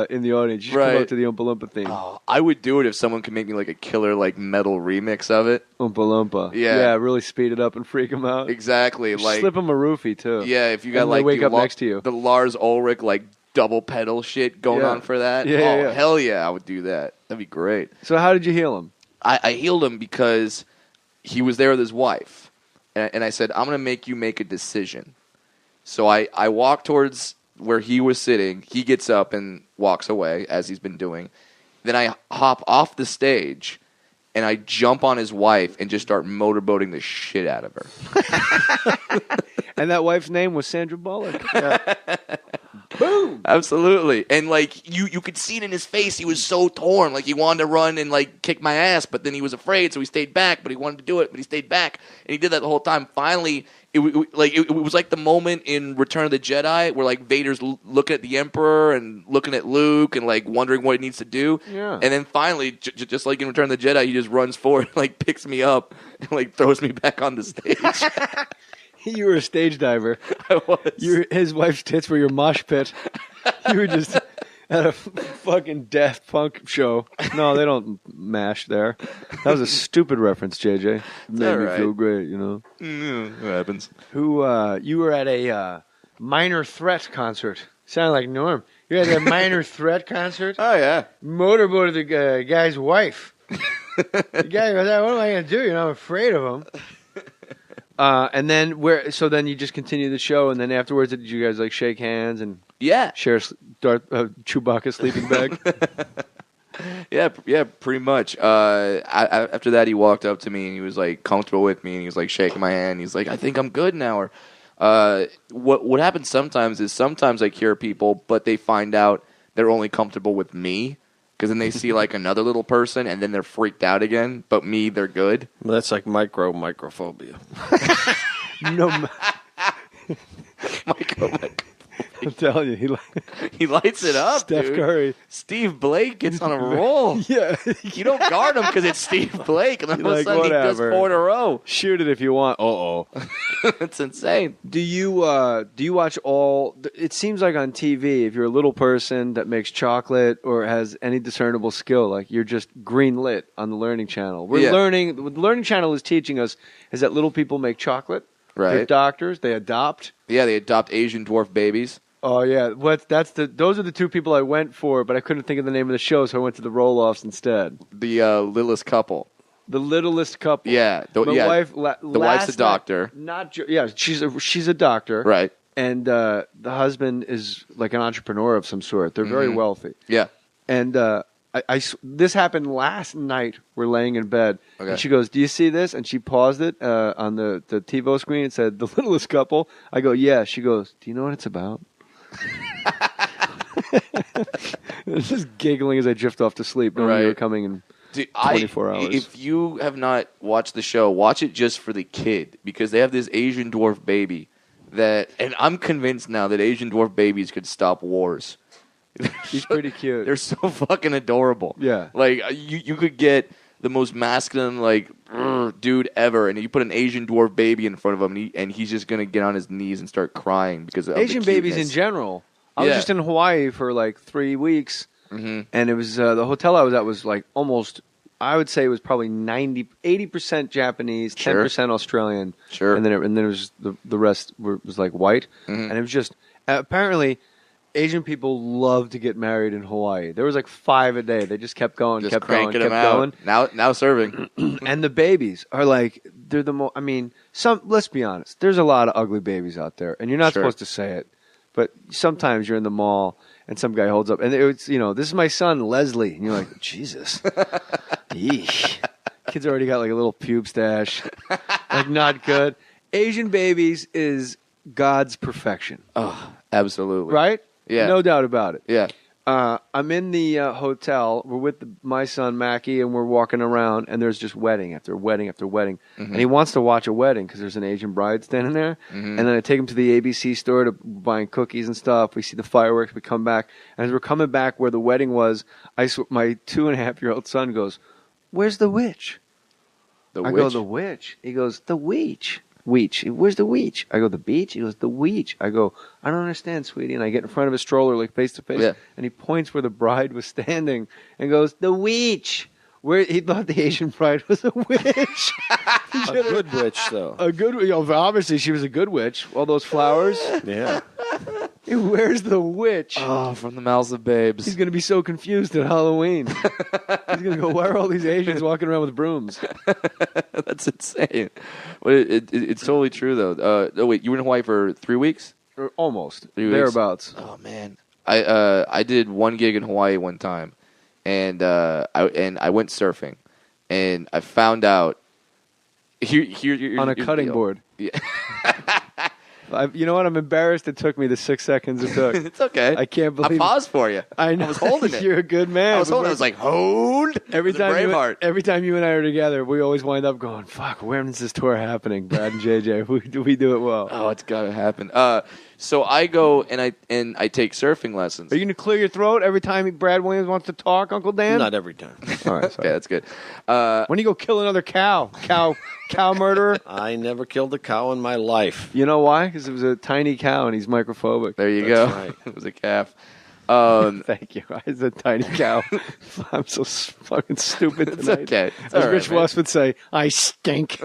Speaker 10: in the audience, you should come up to the Oompa Loompa theme.
Speaker 9: Oh, I would do it if someone could make me like a killer like metal remix of it.
Speaker 10: Oompa Loompa.
Speaker 9: Yeah,
Speaker 10: really speed it up and freak them out.
Speaker 9: Exactly. Like
Speaker 10: slip them a roofie too.
Speaker 9: Yeah, if you got
Speaker 10: and
Speaker 9: like
Speaker 10: they wake up next to you,
Speaker 9: the Lars Ulrich like double pedal shit going on for that.
Speaker 10: Yeah.
Speaker 9: Hell yeah, I would do that. That'd be great.
Speaker 10: So how did you heal him?
Speaker 9: I healed him because he was there with his wife, and I said, "I'm going to make you make a decision." So I walked towards where he was sitting. He gets up and walks away, as he's been doing. Then I hop off the stage, and I jump on his wife and just start motorboating the shit out of her.
Speaker 10: And that wife's name was Sandra Bullock. Yeah. Boom!
Speaker 9: Absolutely. And, like, you could see it in his face. He was so torn. Like, he wanted to run and, like, kick my ass, but then he was afraid, so he stayed back. But he wanted to do it, but he stayed back. And he did that the whole time. Finally, it was like the moment in Return of the Jedi where, like, Vader's looking at the Emperor and looking at Luke and, like, wondering what he needs to do.
Speaker 10: Yeah.
Speaker 9: And then finally, just like in Return of the Jedi, he just runs forward and, like, picks me up and, like, throws me back on the stage.
Speaker 10: You were a stage diver.
Speaker 9: I was.
Speaker 10: His wife's tits were your mosh pit. You were just at a fucking Daft Punk show. No, they don't mash there. That was a stupid reference, JJ. Made me feel great, you know.
Speaker 9: What happens?
Speaker 10: You were at a Minor Threat concert. Sounded like Norm. You're at a Minor Threat concert?
Speaker 9: Oh, yeah.
Speaker 10: Motorboated the guy's wife. The guy goes, "What am I going to do? You know, I'm afraid of him." And then where? So then you just continue the show, and then afterwards, did you guys like shake hands and share Chewbacca sleeping bag?
Speaker 9: Yeah, pretty much. After that, he walked up to me and he was like comfortable with me, and he was like shaking my hand. He's like, "I think I'm good now." Or what happens sometimes is I hear people, but they find out they're only comfortable with me. Because then they see like another little person, and then they're freaked out again. But me, they're good.
Speaker 11: Well, that's like microphobia.
Speaker 10: I'm telling you,
Speaker 9: he lights it up.
Speaker 10: Steph
Speaker 9: dude.
Speaker 10: Curry.
Speaker 9: Steve Blake gets on a roll.
Speaker 10: Yeah,
Speaker 9: you don't guard him because it's Steve Blake, and then all of a sudden he does
Speaker 10: whatever.
Speaker 9: 4 in a row.
Speaker 10: Shoot it if you want.
Speaker 9: It's insane.
Speaker 10: Do you watch all? It seems like on TV, if you're a little person that makes chocolate or has any discernible skill, like you're just green lit on the Learning Channel. We're learning. What the Learning Channel is teaching us is that little people make chocolate.
Speaker 9: Right.
Speaker 10: They're doctors. They adopt.
Speaker 9: Yeah, they adopt Asian dwarf babies.
Speaker 10: Oh yeah, those are the two people I went for, but I couldn't think of the name of the show, so I went to the roll-offs instead.
Speaker 9: The littlest couple.
Speaker 10: The littlest couple.
Speaker 9: Yeah, the wife's a doctor.
Speaker 10: She's a doctor.
Speaker 9: Right.
Speaker 10: And the husband is like an entrepreneur of some sort. They're very wealthy.
Speaker 9: Yeah.
Speaker 10: And this happened last night. We're laying in bed, and she goes, "Do you see this?" And she paused it on the TiVo screen and said, "The littlest couple." I go, "Yeah." She goes, "Do you know what it's about?" Just giggling as I drift off to sleep, knowing you were coming in 24 hours.
Speaker 9: If you have not watched the show, watch it just for the kid, because they have this Asian dwarf baby and I'm convinced now that Asian dwarf babies could stop wars.
Speaker 10: He's pretty cute.
Speaker 9: They're so fucking adorable.
Speaker 10: Yeah.
Speaker 9: Like, you could get the most masculine, like, dude ever, and you put an Asian dwarf baby in front of him, and he's just going to get on his knees and start crying because of
Speaker 10: Asian
Speaker 9: the
Speaker 10: babies
Speaker 9: cuteness.
Speaker 10: in general. I was just in Hawaii for like 3 weeks, and it was the hotel I was at was like almost, I would say it was probably 80% Japanese, 10% Australian.
Speaker 9: Sure.
Speaker 10: And then it was the rest was like white. And it was just, apparently, Asian people love to get married in Hawaii. There was like 5 a day. They just kept going,
Speaker 9: Just
Speaker 10: kept going,
Speaker 9: cranking
Speaker 10: kept
Speaker 9: them out.
Speaker 10: going.
Speaker 9: Now serving.
Speaker 10: And the babies are like, they're the most, I mean, let's be honest. There's a lot of ugly babies out there, and you're not supposed to say it. But sometimes you're in the mall, and some guy holds up, and it's, this is my son, Leslie. And you're like, Jesus. Yeesh. Kid's already got like a little pube stash. Like, not good. Asian babies is God's perfection.
Speaker 9: Oh, absolutely.
Speaker 10: Right?
Speaker 9: Yeah.
Speaker 10: No doubt about it.
Speaker 9: Yeah.
Speaker 10: I'm in the hotel. We're with my son, Mackie, and we're walking around, and there's just wedding after wedding after wedding. And he wants to watch a wedding because there's an Asian bride standing there. And then I take him to the ABC store to buying cookies and stuff. We see the fireworks. We come back. And as we're coming back where the wedding was, my 2.5-year-old son goes, "Where's the witch?" I go, "The witch." He goes, "The witch." Weech. Where's the weech? I go, "The beach?" He goes, "The weech." I go, "I don't understand, sweetie." And I get in front of his stroller, like face to face, and he points where the bride was standing and goes, "The weech." Where he thought the Asian bride was a witch.
Speaker 11: A good witch, though.
Speaker 10: A good, obviously she was a good witch. All those flowers.
Speaker 11: Yeah.
Speaker 10: Where's the witch?
Speaker 9: Oh, from the mouths of babes.
Speaker 10: He's going to be so confused at Halloween. He's going to go, "Why are all these Asians walking around with brooms?"
Speaker 9: That's insane. But it's totally true, though. Oh, wait, you were in Hawaii for 3 weeks?
Speaker 10: Or almost.
Speaker 9: 3 weeks?
Speaker 10: Thereabouts.
Speaker 9: Oh, man. I did one gig in Hawaii one time, and I went surfing, and I found out here
Speaker 10: on a cutting board.
Speaker 9: Yeah.
Speaker 10: You know what? I'm embarrassed it took me the 6 seconds it took.
Speaker 9: It's okay.
Speaker 10: I can't believe
Speaker 9: I paused for you.
Speaker 10: I know.
Speaker 9: I was holding it.
Speaker 10: You're a good man.
Speaker 9: I was holding it. I was like, hold.
Speaker 10: Every time
Speaker 9: Braveheart.
Speaker 10: you and I are together, we always wind up going, "Fuck, when is this tour happening?" Brad and JJ, we do it well.
Speaker 9: Oh, it's got to happen. So I go and I take surfing lessons.
Speaker 10: Are you going to clear your throat every time Brad Williams wants to talk, Uncle Dan?
Speaker 11: Not every time.
Speaker 10: All right,
Speaker 9: Okay, that's good.
Speaker 10: when do you go kill another cow murderer?
Speaker 11: I never killed a cow in my life.
Speaker 10: You know why? Because it was a tiny cow and he's microphobic.
Speaker 9: There you
Speaker 11: That's
Speaker 9: go.
Speaker 11: right.
Speaker 9: It was a calf.
Speaker 10: Thank you. It's a tiny cow. I'm so fucking stupid
Speaker 9: It's
Speaker 10: tonight.
Speaker 9: okay. It's
Speaker 10: As
Speaker 9: all
Speaker 10: Rich
Speaker 9: right, man.
Speaker 10: Ross would say, "I stink."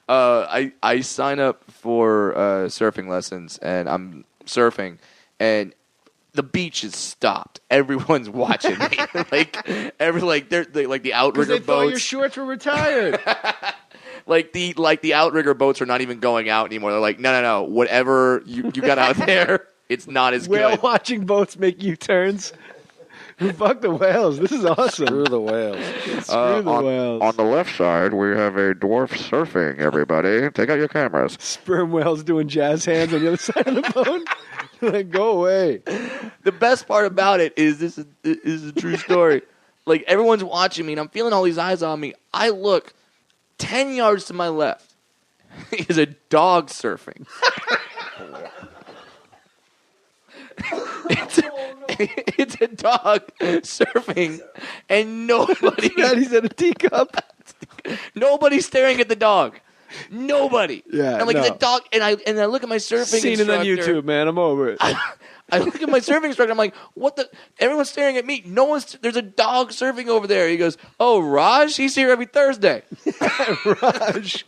Speaker 9: I sign up for surfing lessons, and I'm surfing, and the beach is stopped. Everyone's watching me. they're like the outrigger
Speaker 10: Because they thought
Speaker 9: boats.
Speaker 10: your shorts were retired.
Speaker 9: like the outrigger boats are not even going out anymore. They're like, no, whatever you got out there, it's not as
Speaker 10: Whale
Speaker 9: good.
Speaker 10: watching boats make U-turns. Fuck the whales. This is awesome.
Speaker 11: Screw the whales.
Speaker 10: Screw the whales.
Speaker 13: On the left side, we have a dwarf surfing, everybody. Take out your cameras.
Speaker 10: Sperm whales doing jazz hands on the other side of the boat. Like, go away.
Speaker 9: The best part about it is this is a true story. Like, everyone's watching me, and I'm feeling all these eyes on me. I look 10 yards to my left. Is a dog surfing. It's a dog surfing, and nobody.
Speaker 10: He's at a teacup.
Speaker 9: Nobody's staring at the dog. Nobody.
Speaker 10: Yeah,
Speaker 9: I'm like
Speaker 10: no.
Speaker 9: the dog, and I look at my surfing
Speaker 10: Seen
Speaker 9: instructor.
Speaker 10: it on YouTube, man. I'm over it.
Speaker 9: I look at my surfing instructor. I'm like, what the? Everyone's staring at me. No one's. There's a dog surfing over there. He goes, oh, Raj, he's here every Thursday.
Speaker 10: Raj.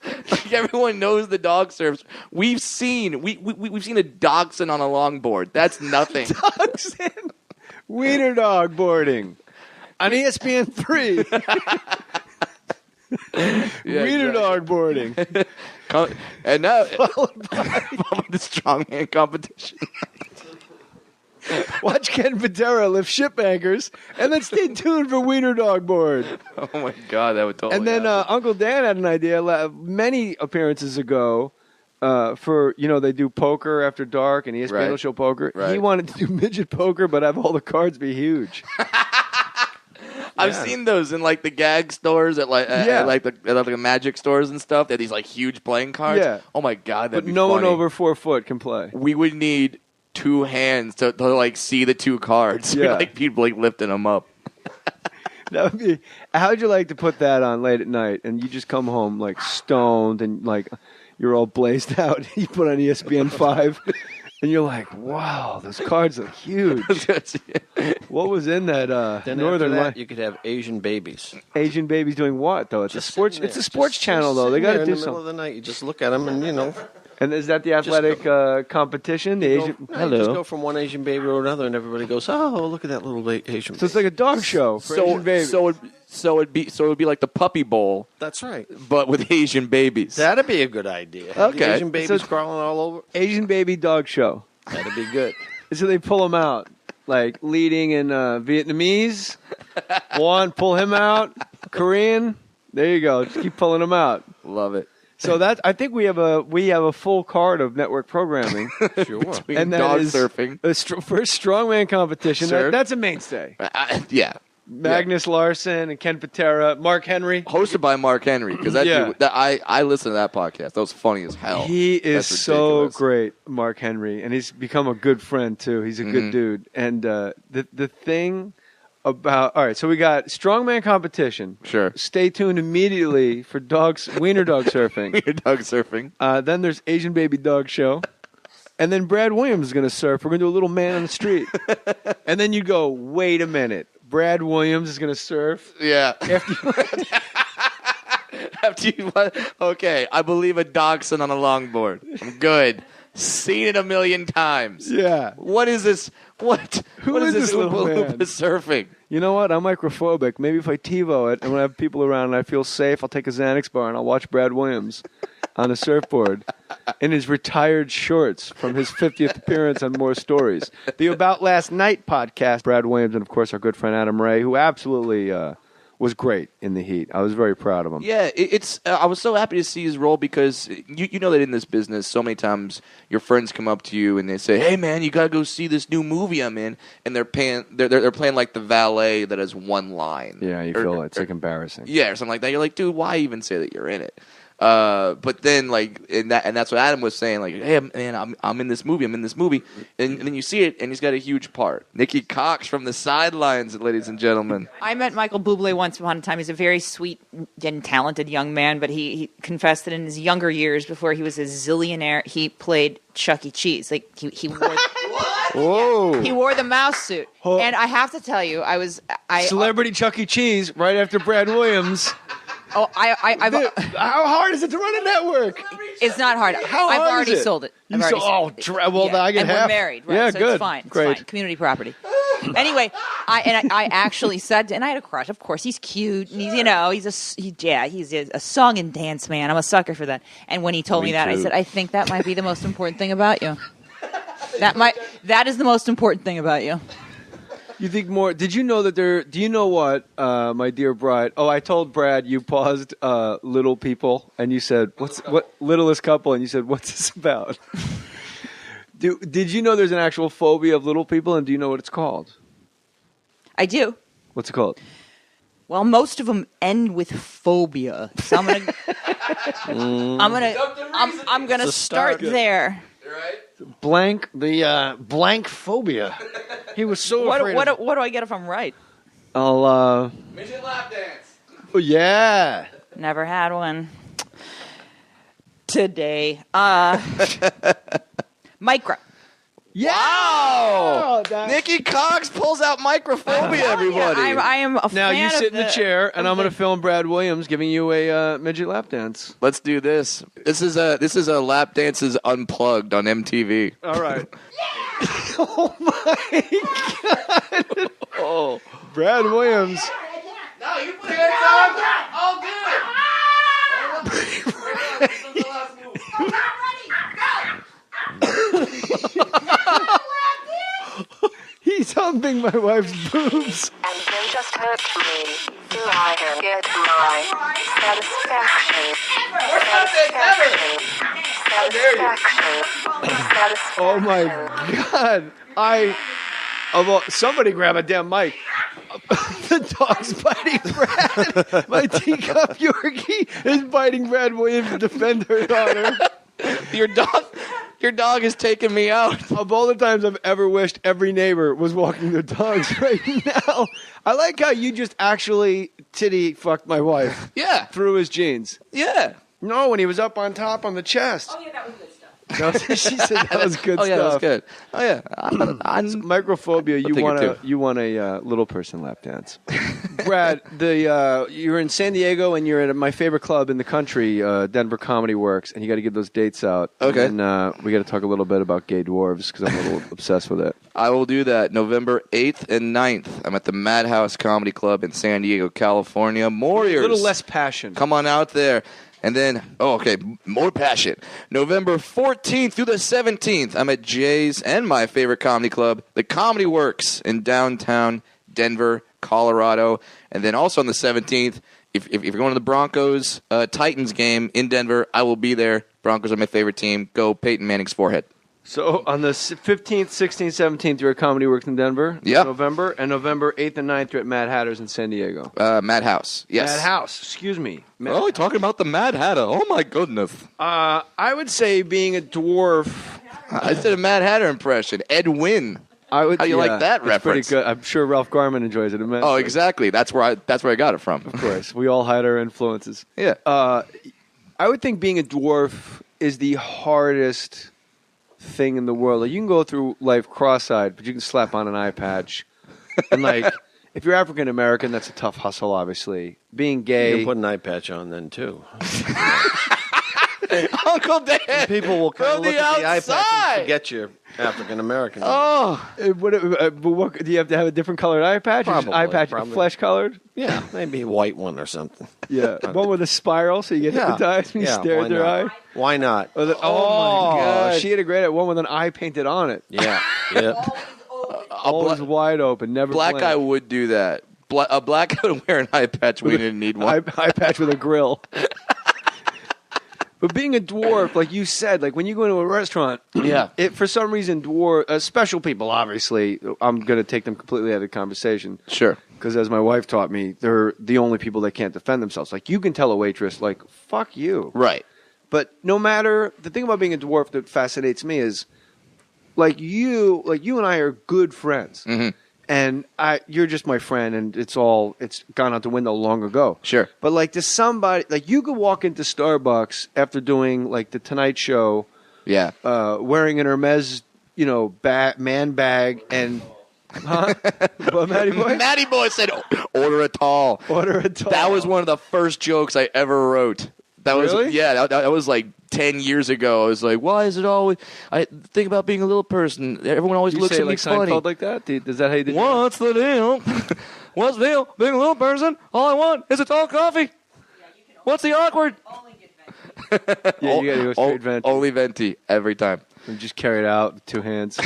Speaker 9: Like, everyone knows the dog surfs. We've seen a dachshund on a longboard. That's nothing.
Speaker 10: Dachshund. Wiener dog boarding on ESPN 3. Wiener dog boarding.
Speaker 9: And now followed by the strongman competition.
Speaker 10: Watch Ken Patera lift ship anchors, and then stay tuned for Wiener Dog Board.
Speaker 9: Oh my God, that would totally.
Speaker 10: And then Uncle Dan had an idea many appearances ago. For they do poker after dark, and ESPN will show poker.
Speaker 9: Right.
Speaker 10: He wanted to do midget poker, but have all the cards be huge.
Speaker 9: I've seen those in like the gag stores at like the magic stores and stuff. They have these like huge playing cards.
Speaker 10: Yeah.
Speaker 9: Oh my God, that'd
Speaker 10: But
Speaker 9: be
Speaker 10: no one
Speaker 9: funny.
Speaker 10: over 4 foot can play.
Speaker 9: We would need 2 hands to like see the 2 cards.
Speaker 10: Yeah.
Speaker 9: Like people like lifting them up.
Speaker 10: That would be. How'd you like to put that on late at night, and you just come home like stoned and like you're all blazed out. You put on ESPN 5, and you're like, wow, those cards look huge. What was in that
Speaker 11: Then
Speaker 10: Northern
Speaker 11: after that,
Speaker 10: Light?
Speaker 11: you could have Asian babies.
Speaker 10: Asian babies doing what though? It's a sports. It's a sports channel though. They got to do
Speaker 11: in the middle
Speaker 10: something.
Speaker 11: of the night. You just look at them, and
Speaker 10: And is that the athletic competition? The Asian.
Speaker 11: You just go from one Asian baby to another, and everybody goes, "Oh, look at that little Asian."
Speaker 10: So it's like a dog show for Asian babies.
Speaker 9: So it would be like the Puppy Bowl.
Speaker 11: That's right.
Speaker 9: But with Asian babies.
Speaker 11: That'd be a good idea. Have the
Speaker 9: Okay.
Speaker 11: Asian babies crawling all over.
Speaker 10: Asian baby dog show.
Speaker 11: That'd be good.
Speaker 10: So they pull him out, like leading in Vietnamese. One, pull him out. Korean. There you go. Just keep pulling him out.
Speaker 9: Love it.
Speaker 10: So I think we have a full card of network programming.
Speaker 11: Sure.
Speaker 9: And dog surfing.
Speaker 10: First strongman competition.
Speaker 9: Surf.
Speaker 10: That's a mainstay.
Speaker 9: Yeah.
Speaker 10: Magnus Larson and Ken Patera, Mark Henry.
Speaker 9: Hosted by Mark Henry. Because I listened to that podcast. That was funny as hell.
Speaker 10: He is
Speaker 9: That's
Speaker 10: so
Speaker 9: ridiculous.
Speaker 10: great, Mark Henry. And he's become a good friend, too. He's a good dude. And the thing about... All right, so we got strongman competition.
Speaker 9: Sure.
Speaker 10: Stay tuned immediately for wiener dog surfing.
Speaker 9: Wiener dog surfing.
Speaker 10: Then there's Asian baby dog show. And then Brad Williams is going to surf. We're going to do a little man on the street. And then you go, wait a minute. Brad Williams is going to surf.
Speaker 9: Yeah.
Speaker 10: After
Speaker 9: Okay, I believe a dachshund on a longboard. I'm good. Seen it a million times.
Speaker 10: Yeah.
Speaker 9: What is this? Who
Speaker 10: is this little
Speaker 9: Oompa
Speaker 10: man?
Speaker 9: Loompa surfing?
Speaker 10: You know what? I'm microphobic. Maybe if I TiVo it and when I have people around and I feel safe, I'll take a Xanax bar and I'll watch Brad Williams on a surfboard in his retired shorts from his 50th appearance on Mohr Stories. The About Last Night podcast. Brad Williams and, of course, our good friend Adam Ray, who absolutely was great in the heat. I was very proud of him.
Speaker 9: Yeah, it's. I was so happy to see his role because you know that in this business, so many times your friends come up to you and they say, "Hey, man, you gotta go see this new movie I'm in," and they're playing like the valet that has one line.
Speaker 10: Yeah, you feel it's like embarrassing.
Speaker 9: Yeah, or something like that. You're like, dude, why even say that you're in it? But then and that's what Adam was saying. Like, hey, man, I'm in this movie. I'm in this movie, and then you see it, and he's got a huge part. Nikki Cox from the sidelines, ladies and gentlemen.
Speaker 14: I met Michael Bublé once upon a time. He's a very sweet and talented young man, but he confessed that in his younger years, before he was a zillionaire, he played Chuck E. Cheese. Like he wore.
Speaker 10: Whoa!
Speaker 14: He wore the mouse suit, and I have to tell you,
Speaker 10: Celebrity Chuck E. Cheese right after Brad Williams.
Speaker 14: Oh,
Speaker 10: how hard is it to run a network?
Speaker 14: It's not hard.
Speaker 10: How
Speaker 14: I've
Speaker 10: hard
Speaker 14: already
Speaker 10: is it?
Speaker 14: sold it.
Speaker 10: Well, I get
Speaker 14: and
Speaker 10: half.
Speaker 14: we're married, right?
Speaker 10: Yeah,
Speaker 14: So
Speaker 10: good.
Speaker 14: it's fine. It's
Speaker 10: Great.
Speaker 14: fine. Community property. Anyway, I actually said, and I had a crush. Of course, he's cute, and he's a song and dance man. I'm a sucker for that. And when he told me that, I said, I think that might be the most important thing about you. That is the most important thing about you.
Speaker 10: You think more? Did you know that there? Do you know what, my dear bride? Oh, I told Brad you paused Little People, and you said, "What Littlest Couple?" And you said, "What's this about?" Did you know there's an actual phobia of little people, and do you know what it's called?
Speaker 14: I do.
Speaker 10: What's it called?
Speaker 14: Well, most of them end with phobia, so I'm gonna start there.
Speaker 11: Blank phobia. He was so afraid.
Speaker 14: What do I get if I'm right?
Speaker 10: I'll
Speaker 9: Midget lap dance.
Speaker 10: Oh, yeah.
Speaker 14: Never had one. Today. Micro.
Speaker 10: Yeah.
Speaker 9: Wow. Nikki Cox pulls out microphobia, everybody.
Speaker 14: Yeah, I am a
Speaker 10: Now
Speaker 14: fan
Speaker 10: you sit
Speaker 14: of
Speaker 10: in the chair, and I'm going to film Brad Williams giving you a midget lap dance.
Speaker 9: Let's do this. This is a lap dances unplugged on MTV.
Speaker 10: All right. Oh my God! Oh, Brad Williams.
Speaker 9: No, you put hands on. I'll do
Speaker 10: He's humping my wife's boobs.
Speaker 15: And then just hurt me so I can get my satisfaction.
Speaker 10: Oh my God! Somebody grab a damn mic. The dog's biting Brad. My teacup Yorkie is biting Brad Williams to defend her daughter.
Speaker 9: Your dog is taking me out.
Speaker 10: Of all the times I've ever wished every neighbor was walking their dogs right now. I like how you just actually titty fucked my wife.
Speaker 9: Yeah.
Speaker 10: Through his jeans.
Speaker 9: Yeah.
Speaker 10: No, when he was up on top on the chest.
Speaker 14: Oh yeah, that was good stuff.
Speaker 10: No, she said that was good
Speaker 9: Oh
Speaker 10: stuff.
Speaker 9: yeah, that was good. Oh yeah.
Speaker 10: Microphobia. You want a little person lap dance. Brad, you're in San Diego and you're at my favorite club in the country, Denver Comedy Works, and you got to get those dates out.
Speaker 9: Okay.
Speaker 10: And we got to talk a little bit about gay dwarves because I'm a little obsessed with it.
Speaker 9: I will do that November 8th and 9th. I'm at the Madhouse Comedy Club in San Diego, California. Warriors.
Speaker 10: A little less passion.
Speaker 9: Come on out there. And then, more passion. November 14th through the 17th, I'm at Jay's and my favorite comedy club, the Comedy Works in downtown Denver, Colorado. And then also on the 17th, if you're going to the Broncos Titans game in Denver, I will be there. Broncos are my favorite team. Go Peyton Manning's forehead.
Speaker 10: So on the 15th, 16th, 17th, you're at Comedy Works in Denver.
Speaker 9: Yeah.
Speaker 10: November. And November 8th and 9th, you're at Mad Hatter's in San Diego.
Speaker 9: Madhouse. Yes.
Speaker 10: Madhouse. Excuse me.
Speaker 9: We're talking about the Mad Hatter. Oh, my goodness.
Speaker 10: I would say being a dwarf.
Speaker 9: I did a Mad Hatter impression. Ed Wynn. How do you like that reference?
Speaker 10: Pretty good. I'm sure Ralph Garman enjoys it immensely.
Speaker 9: Oh, exactly. That's where I got it from.
Speaker 10: Of course. We all hide our influences.
Speaker 9: Yeah.
Speaker 10: I would think being a dwarf is the hardest thing in the world. Like, you can go through life cross-eyed, but you can slap on an eye patch. And like, if you're African American, that's a tough hustle, obviously. Being gay,
Speaker 11: You can put an eye patch on then too.
Speaker 9: Uncle Dan.
Speaker 11: And people will kind of look at the eye patch
Speaker 9: outside.
Speaker 11: and forget you're African American.
Speaker 10: but what, do you have to have a different colored eye patch? Or just
Speaker 11: Probably,
Speaker 10: eye patch
Speaker 11: probably.
Speaker 10: flesh colored?
Speaker 11: Yeah, maybe a white one or something.
Speaker 10: Yeah, one with a spiral, so you get hypnotized when you stare
Speaker 11: why
Speaker 10: at their
Speaker 11: not?
Speaker 10: eye.
Speaker 11: Why not?
Speaker 10: Oh, my God! She had a great one with an eye painted on it.
Speaker 11: Yeah, yeah.
Speaker 10: Always wide open, never.
Speaker 9: Black
Speaker 10: blink.
Speaker 9: guy would do that. A black guy would wear an eye patch when he didn't need one.
Speaker 10: Eye patch with a grill. But being a dwarf, like you said, like when you go into a restaurant, for some reason, special people, obviously, I'm going to take them completely out of the conversation.
Speaker 9: Sure.
Speaker 10: Because as my wife taught me, they're the only people that can't defend themselves. Like, you can tell a waitress, like, fuck you.
Speaker 9: Right.
Speaker 10: But no matter, the thing about being a dwarf that fascinates me is, like you and I are good friends.
Speaker 9: Mm-hmm.
Speaker 10: And you're just my friend, and it's gone out the window long ago.
Speaker 9: Sure.
Speaker 10: But like to somebody, like you could walk into Starbucks after doing like the Tonight Show, wearing an Hermes, man bag, and what, Matty Boy?
Speaker 9: Matty Boy said, "Order a tall."
Speaker 10: Order a tall.
Speaker 9: That was one of the first jokes I ever wrote. That was
Speaker 10: Really?
Speaker 9: that was like 10 years ago. I was like, why is it always? I think about being a little person. Everyone always
Speaker 10: You
Speaker 9: looks
Speaker 10: say
Speaker 9: at
Speaker 10: it
Speaker 9: me
Speaker 10: like
Speaker 9: funny.
Speaker 10: Seinfeld like that? Is that how you did?
Speaker 9: What's the deal? What's the deal? Being a little person, all I want is a tall coffee. What's the awkward?
Speaker 10: Yeah, you gotta go straight venti.
Speaker 9: Only venti every time.
Speaker 10: And just carry it out with 2 hands.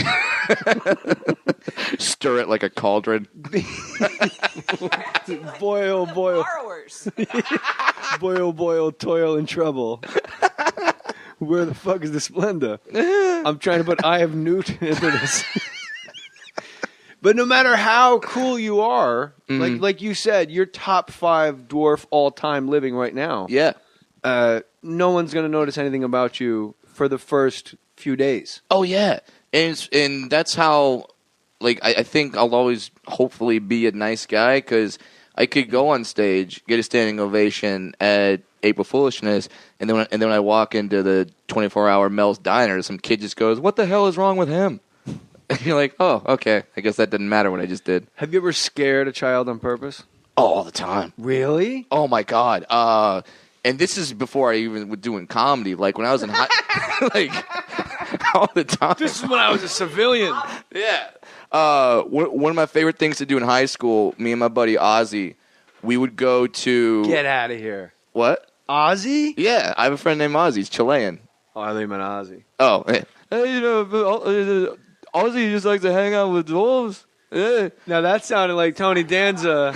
Speaker 9: Stir it like a cauldron.
Speaker 10: Boil.
Speaker 14: Borrowers.
Speaker 10: Boil, toil and trouble. Where the fuck is the Splenda? I'm trying to put Eye of Newt into this. But no matter how cool you are, like you said, you're top 5 dwarf all-time living right now.
Speaker 9: Yeah.
Speaker 10: No one's going to notice anything about you for the first few days.
Speaker 9: Oh, yeah. And that's how, like, I think I'll always hopefully be a nice guy because I could go on stage, get a standing ovation at April Foolishness, and then when I walk into the 24-hour Mel's Diner, some kid just goes, what the hell is wrong with him? And you're like, oh, okay. I guess that didn't matter what I just did.
Speaker 10: Have you ever scared a child on purpose?
Speaker 9: Oh, all the time.
Speaker 10: Really?
Speaker 9: Oh, my God. And this is before I even was doing comedy. Like, when I was in high... like, all the time.
Speaker 10: This is when I was a civilian.
Speaker 9: Yeah. One of my favorite things to do in high school, me and my buddy Ozzy, we would go to...
Speaker 10: Get out of here.
Speaker 9: What?
Speaker 10: Ozzy?
Speaker 9: Yeah, I have a friend named Ozzy. He's Chilean.
Speaker 10: Oh, I thought you meant Ozzy.
Speaker 9: Oh, hey, you know, Ozzy just likes to hang out with wolves. Yeah.
Speaker 10: Now that sounded like Tony Danza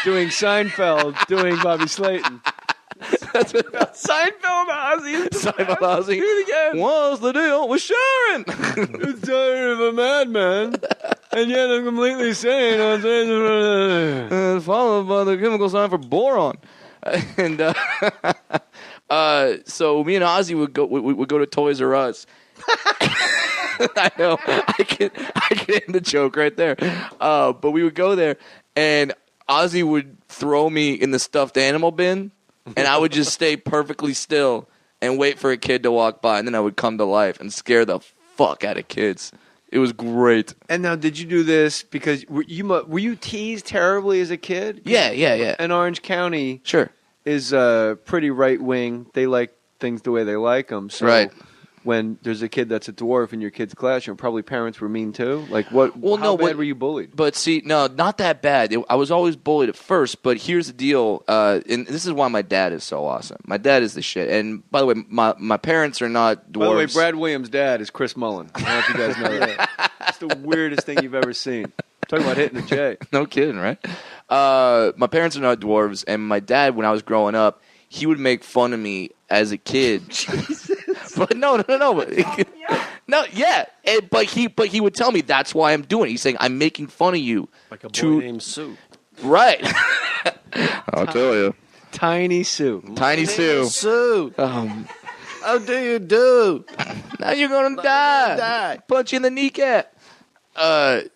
Speaker 10: doing Seinfeld, doing Bobby Slayton. Seinfeld Ozzy.
Speaker 9: Seinfeld Ozzy.
Speaker 10: Do it again.
Speaker 9: What's the deal with Sharon?
Speaker 10: It's tired of a madman, and yet I'm completely sane.
Speaker 9: Followed by the chemical sign for boron. And so me and Ozzy would go to Toys R Us. I know I can end the joke right there. But we would go there, and Ozzy would throw me in the stuffed animal bin, and I would just stay perfectly still and wait for a kid to walk by, and then I would come to life and scare the fuck out of kids. It was great.
Speaker 10: And now, did you do this because were you teased terribly as a kid?
Speaker 9: Yeah.
Speaker 10: And Orange County,
Speaker 9: sure,
Speaker 10: is pretty right wing. They like things the way they like them. So
Speaker 9: right.
Speaker 10: When there's a kid that's a dwarf in your kid's classroom, probably parents were mean too. Like what?
Speaker 9: Well,
Speaker 10: how bad were you bullied?
Speaker 9: But see, no, not that bad. I was always bullied at first, but here's the deal, and this is why my dad is so awesome. My dad is the shit. And by the way, my parents are not dwarves.
Speaker 10: By the way, Brad Williams' dad is Chris Mullen. I don't know if you guys know that. It's the weirdest thing you've ever seen. Talking about hitting the J.
Speaker 9: No kidding, right? My parents are not dwarves, and my dad, when I was growing up, he would make fun of me as a kid. Jesus. But no. No, yeah. But he would tell me that's why I'm doing it. He's saying, I'm making fun of you.
Speaker 11: Like a boy named Sue.
Speaker 9: Right.
Speaker 13: I'll tell you.
Speaker 10: Tiny Sue.
Speaker 9: Tiny Sue.
Speaker 11: Sue. How do you do?
Speaker 9: Now you're going to die. Punch you in the kneecap.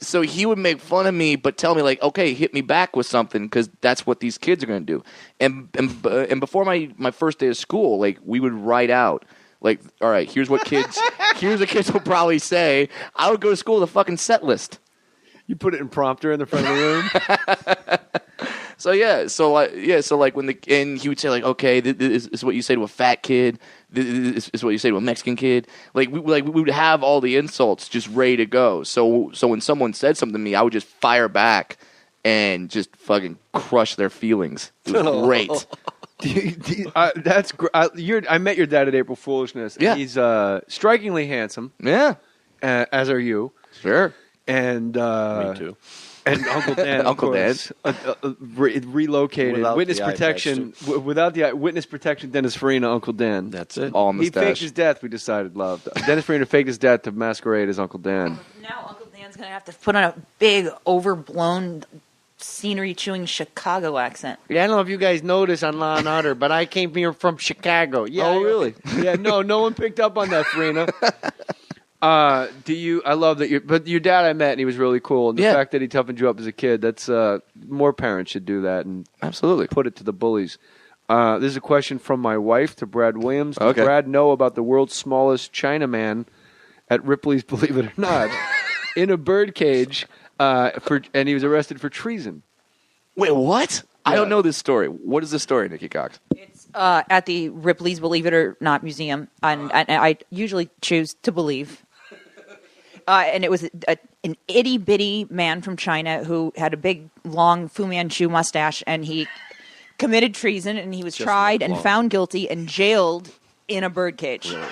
Speaker 9: So he would make fun of me, but tell me like, okay, hit me back with something because that's what these kids are going to do. And before my first day of school, like we would write out like, all right, here's what kids will probably say. I would go to school with a fucking set list.
Speaker 10: You put it in prompter in the front of the room.
Speaker 9: So when he would say like, okay, this is what you say to a fat kid. This is what you say to a Mexican kid. We would have all the insults just ready to go. So when someone said something to me, I would just fire back and just fucking crush their feelings. It was great.
Speaker 10: That's great. I met your dad at April Foolishness.
Speaker 9: Yeah.
Speaker 10: He's strikingly handsome.
Speaker 9: Yeah.
Speaker 10: As are you.
Speaker 9: Sure.
Speaker 10: And
Speaker 11: me too.
Speaker 10: And Uncle Dan,
Speaker 9: Uncle Dan,
Speaker 10: relocated,
Speaker 11: without
Speaker 10: witness
Speaker 11: the
Speaker 10: protection, without the witness protection. Dennis Farina, Uncle Dan.
Speaker 11: That's it.
Speaker 9: All mustache.
Speaker 10: He faked his death. We decided, love. Dennis Farina faked his death to masquerade as Uncle Dan.
Speaker 14: Now Uncle Dan's gonna have to put on a big, overblown, scenery-chewing Chicago accent.
Speaker 10: Yeah, I don't know if you guys noticed on Law and Order, but I came here from Chicago. Yeah.
Speaker 9: Oh, really?
Speaker 10: Yeah. No one picked up on that, Farina. I love that but your dad I met and he was really cool. And the fact that he toughened you up as a kid, that's, more parents should do that and
Speaker 9: absolutely
Speaker 10: put it to the bullies. This is a question from my wife to Brad Williams. Does
Speaker 9: Okay.
Speaker 10: Brad know about the world's smallest Chinaman at Ripley's, believe it or not, in a birdcage, and he was arrested for treason?
Speaker 9: Wait, what? I don't know this story. What is the story, Nikki Cox?
Speaker 14: It's At the Ripley's Believe It or Not Museum, and I usually choose to believe. And it was an itty-bitty man from China who had a big, long Fu Manchu mustache, and he committed treason, and he was tried and found guilty and jailed in a birdcage. Really?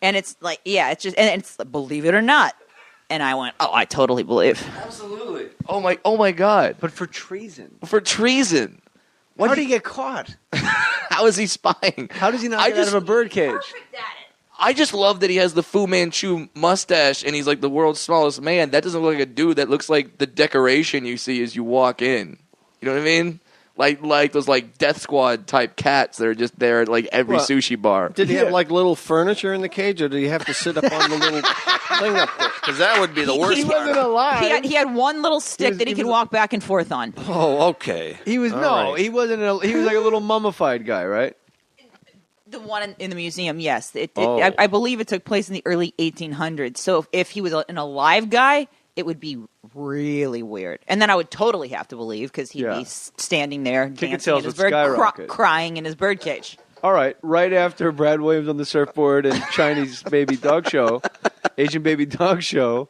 Speaker 14: And it's like, it's just, and it's believe it or not. And I went, I totally believe.
Speaker 9: Absolutely. Oh my God.
Speaker 10: But for treason.
Speaker 9: For treason.
Speaker 10: How did he get caught?
Speaker 9: How is he spying?
Speaker 10: How does he not get out of a birdcage?
Speaker 9: I just love that he has the Fu Manchu mustache and he's like the world's smallest man. That doesn't look like a dude. That looks like the decoration you see as you walk in. You know what I mean? Like those like Death Squad type cats that are just there at like every sushi bar.
Speaker 11: Did he have like little furniture in the cage, or did he have to sit up on the little thing up there? Because that would be the worst
Speaker 10: He
Speaker 11: part.
Speaker 10: wasn't alive.
Speaker 14: He had one little stick that he could walk back and forth on.
Speaker 11: Oh, okay.
Speaker 10: He was he wasn't. He was like a little mummified guy, right?
Speaker 14: The one in the museum, yes. I believe it took place in the early 1800s. So if he was an alive guy, it would be really weird. And then I would totally have to believe because he'd be standing there dancing in his crying in his birdcage.
Speaker 10: All right, right after Brad Williams on the surfboard and Chinese baby dog show, Asian baby dog show,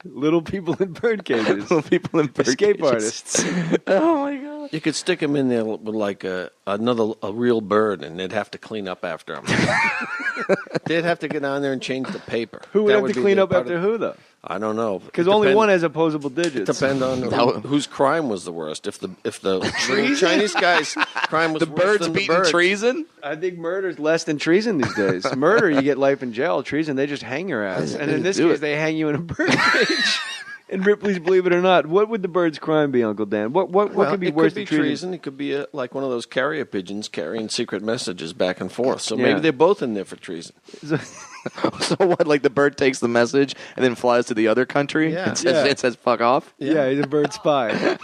Speaker 10: little people in bird cages.
Speaker 9: Little people in bird
Speaker 10: Escape
Speaker 9: cages.
Speaker 10: artists.
Speaker 9: Oh my God.
Speaker 11: You could stick him in there with like a real bird, and they'd have to clean up after him. They'd have to get down there and change the paper.
Speaker 10: Who would have to clean up after who, though?
Speaker 11: I don't know.
Speaker 10: Because only one has opposable digits.
Speaker 11: It depends on whose crime was the worst. If the Chinese guy's crime was
Speaker 9: the
Speaker 11: worse
Speaker 9: birds
Speaker 11: than
Speaker 9: beating
Speaker 11: the birds.
Speaker 9: treason.
Speaker 10: I think murder's less than treason these days. Murder, you get life in jail. Treason, they just hang your ass. And in this case, they hang you in a bird cage. In Ripley's Believe It or Not, what would the bird's crime be, Uncle Dan? What could be worse than treason?
Speaker 11: It could be like one of those carrier pigeons carrying secret messages back and forth. So maybe they're both in there for treason.
Speaker 9: So what? Like the bird takes the message and then flies to the other country and it says "fuck off."
Speaker 10: Yeah, he's a bird spy.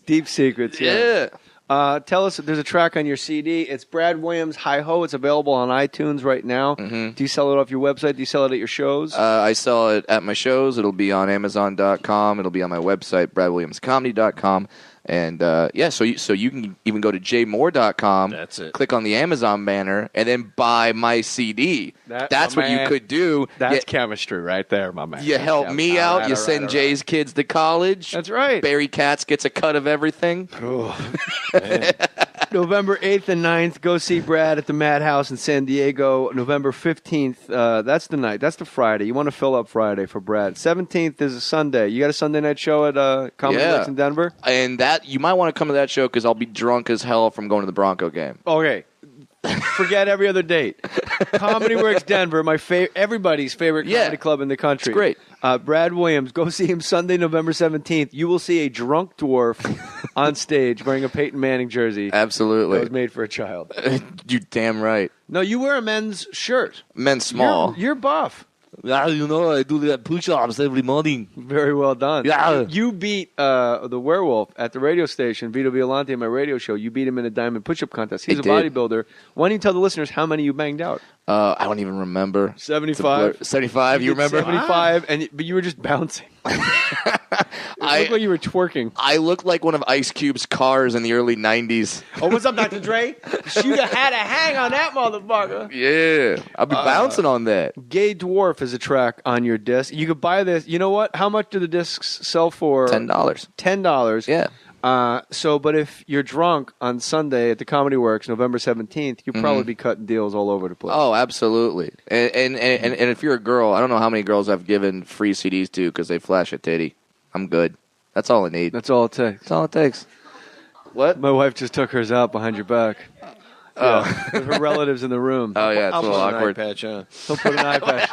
Speaker 10: Deep secrets. Yeah. Tell us, there's a track on your CD. It's Brad Williams, Hi Ho. It's available on iTunes right now. Mm-hmm. Do you sell it off your website? Do you sell it at your shows?
Speaker 9: I sell it at my shows. It'll be on Amazon.com. It'll be on my website, BradWilliamsComedy.com. And so you can even go to jmohr.com.
Speaker 11: That's it.
Speaker 9: Click on the Amazon banner and then buy my CD. That's what you could do.
Speaker 10: That's chemistry right there, my man.
Speaker 9: You help me out. You send Jay's kids to college.
Speaker 10: That's right.
Speaker 9: Barry Katz gets a cut of everything.
Speaker 10: November 8th and 9th, go see Brad at the Madhouse in San Diego. November 15th, that's the night. That's the Friday. You want to fill up Friday for Brad. 17th is a Sunday. You got a Sunday night show at Comedy Works in Denver?
Speaker 9: And that you might want to come to that show because I'll be drunk as hell from going to the Bronco game.
Speaker 10: Okay. Forget every other date. Comedy Works Denver, everybody's favorite comedy club in the country.
Speaker 9: It's great.
Speaker 10: Brad Williams, go see him Sunday, November 17th. You will see a drunk dwarf on stage wearing a Peyton Manning jersey.
Speaker 9: Absolutely.
Speaker 10: That was made for a child.
Speaker 9: You damn right.
Speaker 10: No, you wear a men's shirt.
Speaker 9: Men's small.
Speaker 10: You're buff.
Speaker 12: Yeah, I do the push-ups every morning.
Speaker 10: Very well done.
Speaker 12: Yeah.
Speaker 10: You beat the werewolf at the radio station, Vito Violante, in my radio show. You beat him in a diamond push-up contest. He's a bodybuilder. Why don't you tell the listeners how many you banged out?
Speaker 9: I don't even remember.
Speaker 10: 75.
Speaker 9: 75, you remember?
Speaker 10: 75, but you were just bouncing. It looked like you were twerking.
Speaker 9: I looked like one of Ice Cube's cars in the early 90s.
Speaker 10: Oh, what's up, Dr. Dre? You'd have had a hang on that motherfucker.
Speaker 9: Yeah. I'll be bouncing on that.
Speaker 10: Gay Dwarf is a track on your disc. You could buy this. You know what? How much do the discs sell for?
Speaker 9: $10.
Speaker 10: $10.
Speaker 9: Yeah.
Speaker 10: But if you're drunk on Sunday at the Comedy Works, November 17th, you'll probably be cutting deals all over the place.
Speaker 9: Oh, absolutely. And if you're a girl, I don't know how many girls I've given free CDs to because they flash a titty. I'm good. That's all I need.
Speaker 10: That's all it takes.
Speaker 9: That's all it takes. What?
Speaker 10: My wife just took hers out behind your back. Yeah, with her relatives in the room.
Speaker 9: Oh, yeah, it's a little awkward.
Speaker 11: Eye patch on.
Speaker 10: He'll put an eye patch.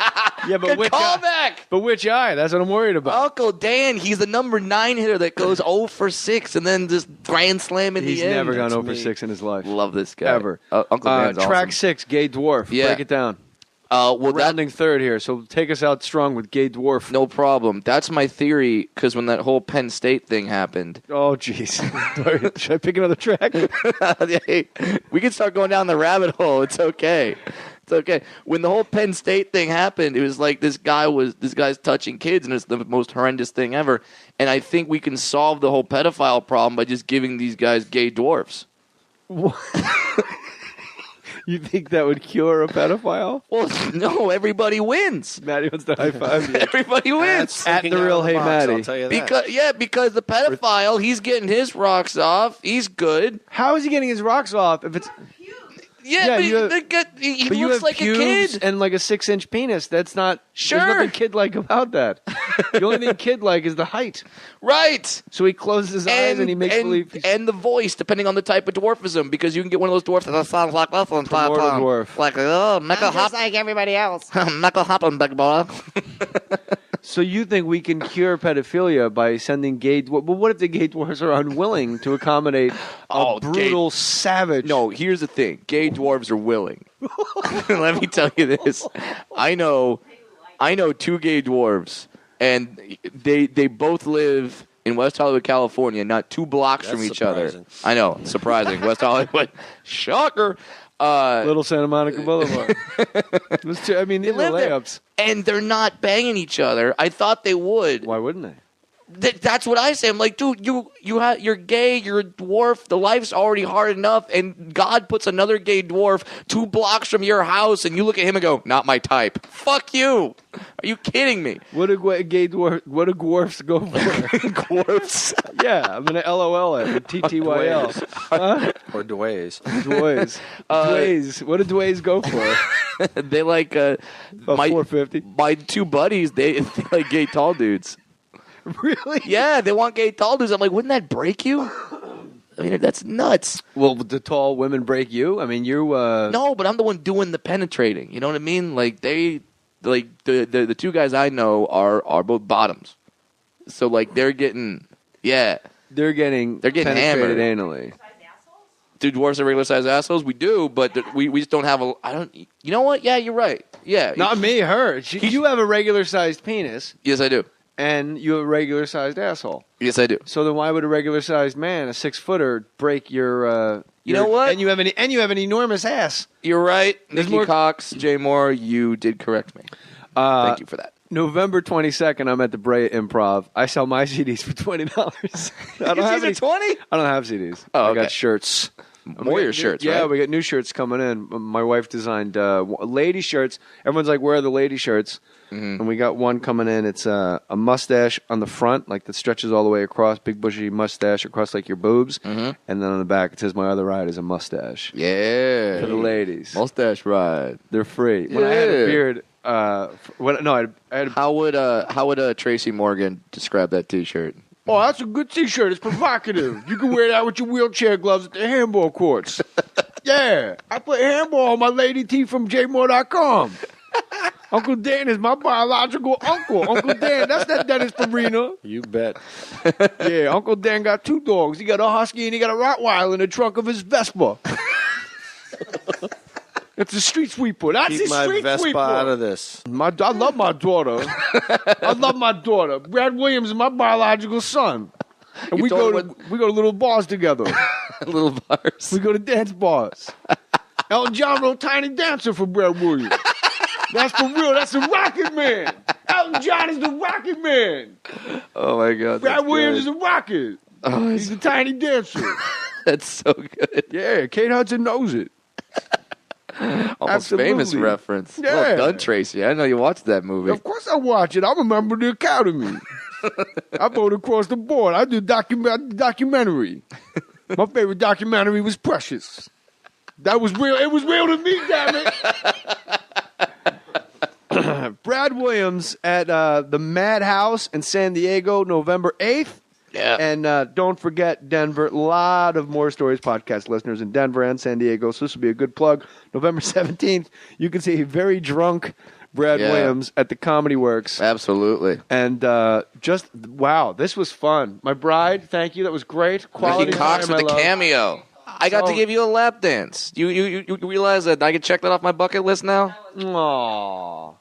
Speaker 10: Yeah, but which
Speaker 9: callback.
Speaker 10: But which eye? That's what I'm worried about.
Speaker 9: Uncle Dan, he's the number 9 hitter that goes 0 for 6 and then just grand slam in
Speaker 10: He's
Speaker 9: the end.
Speaker 10: never gone 0 for 6 in his life.
Speaker 9: Love this guy.
Speaker 10: Ever.
Speaker 9: Uncle Dan's
Speaker 10: track
Speaker 9: awesome.
Speaker 10: 6, Gay Dwarf.
Speaker 9: Yeah.
Speaker 10: Break it down.
Speaker 9: Well,
Speaker 10: rounding third here, so take us out strong with Gay Dwarf.
Speaker 9: No problem. That's my theory, because when that whole Penn State thing happened.
Speaker 10: Oh, jeez. Should I pick another track?
Speaker 9: Hey, we can start going down the rabbit hole. It's okay. It's okay. When the whole Penn State thing happened, it was like this guy's touching kids, and it's the most horrendous thing ever. And I think we can solve the whole pedophile problem by just giving these guys gay dwarfs.
Speaker 10: You think that would cure a pedophile?
Speaker 9: Well, no, everybody wins.
Speaker 10: Maddie wants to high five you.
Speaker 9: Everybody wins.
Speaker 10: At the real Hey Maddie.
Speaker 11: I'll tell you that.
Speaker 9: Because the pedophile, he's getting his rocks off. He's good.
Speaker 10: How is he getting his rocks off if it's...
Speaker 9: Yeah,
Speaker 10: you have,
Speaker 9: he
Speaker 10: but you
Speaker 9: looks
Speaker 10: have
Speaker 9: like a
Speaker 10: pubes
Speaker 9: kid.
Speaker 10: and like a 6-inch penis. That's not...
Speaker 9: Sure.
Speaker 10: There's nothing kid-like about that. The only thing kid-like is the height.
Speaker 9: Right.
Speaker 10: So he closes his eyes and he makes believe... he's-
Speaker 9: And the voice, depending on the type of dwarfism, because you can get one of those dwarfs that sounds like this one.
Speaker 10: From Mortal Dwarf.
Speaker 9: Like, oh, Michael
Speaker 14: Just like everybody else.
Speaker 9: Michael Hoppin, big boy.
Speaker 10: So you think we can cure pedophilia by sending gay... Well, what if the gay dwarfs are unwilling to accommodate a brutal savage?
Speaker 9: No, here's the thing. Gay dwarves are willing. Let me tell you this. I know 2 gay dwarves, and they both live in West Hollywood, California, not 2 blocks from each other. I know, surprising. West Hollywood. Shocker.
Speaker 10: Little Santa Monica Boulevard. These are layups.
Speaker 9: And they're not banging each other. I thought they would.
Speaker 10: Why wouldn't they?
Speaker 9: That's what I say. I'm like, dude, you're gay, you're a dwarf. The life's already hard enough, and God puts another gay dwarf 2 blocks from your house, and you look at him and go, "Not my type." Fuck you. Are you kidding me?
Speaker 10: What do dwarfs go for?
Speaker 9: Dwarfs.
Speaker 10: Yeah, I'm gonna LOL it with TTYL. Huh?
Speaker 11: Or Dways.
Speaker 10: Dways. Dways. What do Dways go for?
Speaker 9: They like my
Speaker 10: 450.
Speaker 9: My 2 buddies. They like gay tall dudes.
Speaker 10: Really?
Speaker 9: Yeah, they want gay tall dudes. I'm like, wouldn't that break you? I mean, that's nuts.
Speaker 10: Well, would the tall women break you? I mean, you.
Speaker 9: No, but I'm the one doing the penetrating. You know what I mean? Like the 2 guys I know are both bottoms. So like they're getting
Speaker 10: they're getting
Speaker 9: hammered
Speaker 10: anally.
Speaker 9: Do dwarves have regular sized assholes? We do, but we just don't have a. I don't. You know what? Yeah, you're right. Yeah,
Speaker 10: Not me, her. You have a regular sized penis.
Speaker 9: Yes, I do.
Speaker 10: And you have a regular sized asshole.
Speaker 9: Yes, I do.
Speaker 10: So then, why would a regular sized man, a 6-footer, break your?
Speaker 9: You know what?
Speaker 10: And you have an enormous ass.
Speaker 9: You're right,
Speaker 10: There's
Speaker 9: Nikki
Speaker 10: more-
Speaker 9: Cox, Jay Mohr. You did correct me. Thank you for that.
Speaker 10: November 22nd, I'm at the Brea Improv. I sell my CDs for $20. I don't have any.
Speaker 9: 20?
Speaker 10: I don't have CDs.
Speaker 9: Oh,
Speaker 10: I
Speaker 9: okay.
Speaker 10: got shirts.
Speaker 9: More your shirts,
Speaker 10: Yeah,
Speaker 9: right?
Speaker 10: we got new shirts coming in. My wife designed lady shirts. Everyone's like, where are the lady shirts?
Speaker 9: Mm-hmm.
Speaker 10: And we got one coming in. It's a mustache on the front, like that stretches all the way across, big bushy mustache across like your boobs.
Speaker 9: Mm-hmm.
Speaker 10: And then on the back, it says, my other ride is a mustache.
Speaker 9: Yeah.
Speaker 10: For the ladies.
Speaker 9: Mustache ride.
Speaker 10: They're free. When I had a
Speaker 9: Yeah.
Speaker 10: beard, I had a
Speaker 9: How would Tracy Morgan describe that T-shirt?
Speaker 10: Oh, that's a good T-shirt. It's provocative. You can wear that with your wheelchair gloves at the handball courts. Yeah, I play handball on my lady T from jmore.com. Uncle Dan is my biological uncle. Uncle Dan, that's that Dennis Farina.
Speaker 11: You bet.
Speaker 10: Yeah, Uncle Dan got 2 dogs. He got a husky and he got a Rottweiler in the trunk of his Vespa. It's a street sweeper. That's
Speaker 11: Keep
Speaker 10: a
Speaker 11: my
Speaker 10: street
Speaker 11: Vespa
Speaker 10: sweeper.
Speaker 11: out of this.
Speaker 10: I love my daughter. I love my daughter. Brad Williams is my biological son. And we go to little bars together.
Speaker 9: Little bars.
Speaker 10: We go to dance bars. Elton John wrote Tiny Dancer for Brad Williams. That's for real. That's the Rocket Man. Elton John is the Rocket Man.
Speaker 9: Oh my God.
Speaker 10: Brad Williams is a rocket.
Speaker 9: Oh,
Speaker 10: He's a Tiny Dancer.
Speaker 9: That's so good.
Speaker 10: Yeah, Kate Hudson knows it.
Speaker 9: Almost
Speaker 10: Absolutely.
Speaker 9: famous reference.
Speaker 10: Yeah.
Speaker 9: Well done, Tracy. I know you watched that movie.
Speaker 10: Of course I watch it. I'm a member of the Academy. I vote across the board. I do documentary. My favorite documentary was Precious. That was real. It was real to me, damn it. Brad Williams at the Madhouse in San Diego, November 8th.
Speaker 9: Yeah.
Speaker 10: And don't forget Denver. A lot of Mohr Stories podcast listeners in Denver and San Diego, so this will be a good plug. November 17th, you can see a very drunk Brad Williams at the Comedy Works.
Speaker 9: Absolutely.
Speaker 10: And wow, this was fun. My bride, thank you. That was great. Quality
Speaker 9: Nikki Cox
Speaker 10: time,
Speaker 9: with the
Speaker 10: I love.
Speaker 9: cameo. I got to give you a lap dance. You realize that I can check that off my bucket list now?
Speaker 10: Aww.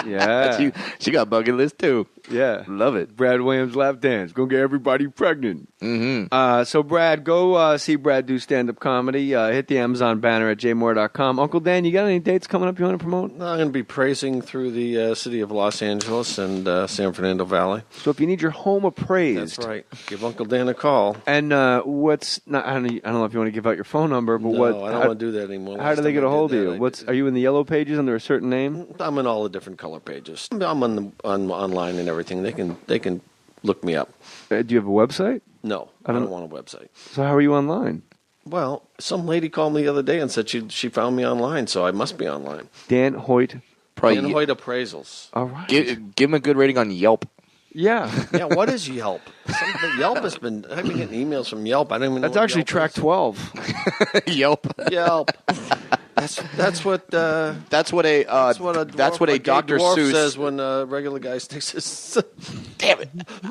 Speaker 10: Yeah.
Speaker 9: She got a bucket list too.
Speaker 10: Yeah.
Speaker 9: Love it.
Speaker 10: Brad Williams lap dance. Gonna get everybody pregnant.
Speaker 9: Mm-hmm.
Speaker 10: So, Brad, go see Brad do stand-up comedy. Hit the Amazon banner at jmohr.com. Uncle Dan, you got any dates coming up you want to promote?
Speaker 11: I'm going to be praising through the city of Los Angeles and San Fernando Valley.
Speaker 10: So if you need your home appraised.
Speaker 11: That's right. Give Uncle Dan a call.
Speaker 10: And what's not? I don't know if you want to give out your phone number, but
Speaker 11: No, I don't want to do that anymore.
Speaker 10: How do they get a hold of you? Are you in the yellow pages under a certain name?
Speaker 11: I'm in all the different color pages. I'm online and everything. They can look me up.
Speaker 10: Do you have a website?
Speaker 11: No, I don't want a website.
Speaker 10: So how are you online?
Speaker 11: Well, some lady called me the other day and said she found me online, so I must be online.
Speaker 10: Dan Hoytt.
Speaker 11: Dan Hoytt Appraisals.
Speaker 10: All right.
Speaker 9: Give him a good rating on Yelp.
Speaker 10: Yeah.
Speaker 11: Yeah, what is Yelp? Yelp I've been getting emails from Yelp. I don't even know.
Speaker 10: That's actually track 12.
Speaker 9: Yelp.
Speaker 11: Yelp. That's what a
Speaker 9: Dr.
Speaker 11: dwarf
Speaker 9: Seuss
Speaker 11: says when a regular guy sticks his.
Speaker 9: Damn it!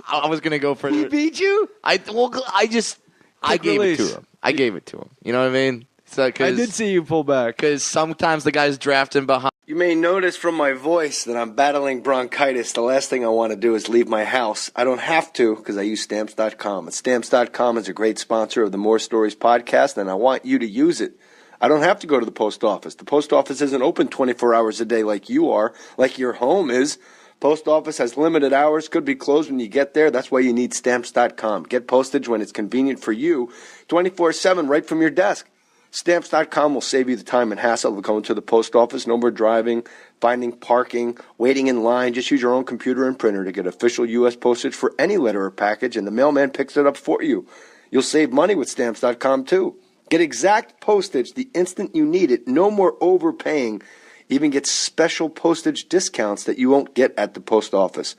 Speaker 9: I was gonna go for
Speaker 10: He beat you?
Speaker 9: I gave it to him. I gave it to him. You know what I mean? So,
Speaker 10: I did see you pull back.
Speaker 9: Because sometimes the guy's drafting behind.
Speaker 1: You may notice from my voice that I'm battling bronchitis. The last thing I want to do is leave my house. I don't have to because I use Stamps.com. And Stamps.com is a great sponsor of the Mohr Stories podcast, and I want you to use it. I don't have to go to the post office. The post office isn't open 24 hours a day like you are, like your home is. Post office has limited hours, could be closed when you get there. That's why you need Stamps.com. Get postage when it's convenient for you, 24/7 right from your desk. Stamps.com will save you the time and hassle of going to the post office. No more driving, finding parking, waiting in line. Just use your own computer and printer to get official U.S. postage for any letter or package, and the mailman picks it up for you. You'll save money with Stamps.com, too. Get exact postage the instant you need it. No more overpaying. Even get special postage discounts that you won't get at the post office.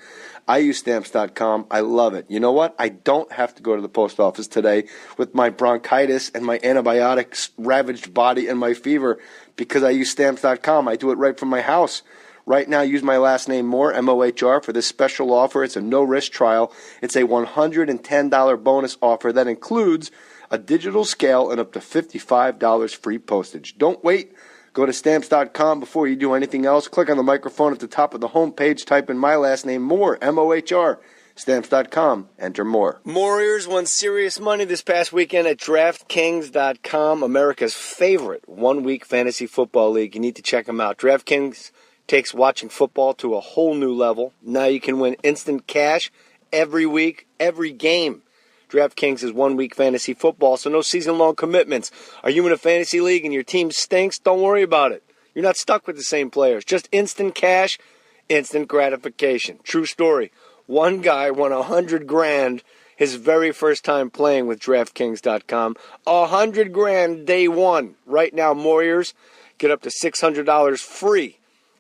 Speaker 1: I use Stamps.com. I love it. You know what? I don't have to go to the post office today with my bronchitis and my antibiotics-ravaged body and my fever because I use Stamps.com. I do it right from my house. Right now, use my last name, Mohr, M-O-H-R, for this special offer. It's a no-risk trial. It's a $110 bonus offer that includes a digital scale and up to $55 free postage. Don't wait. Go to Stamps.com before you do anything else. Click on the microphone at the top of the homepage. Type in my last name, Mohr, M-O-H-R. Stamps.com. Enter Mohr. Warriors won serious money this past weekend at DraftKings.com, America's favorite one-week fantasy football league. You need to check them out. DraftKings takes watching football to a whole new level. Now you can win instant cash every week, every game. DraftKings is one-week fantasy football, so no season-long commitments. Are you in a fantasy league and your team stinks? Don't worry about it. You're not stuck with the same players. Just instant cash, instant gratification. True story. One guy won $100,000 his very first time playing with DraftKings.com. $100,000 day one. Right now, Warriors get up to $600 free.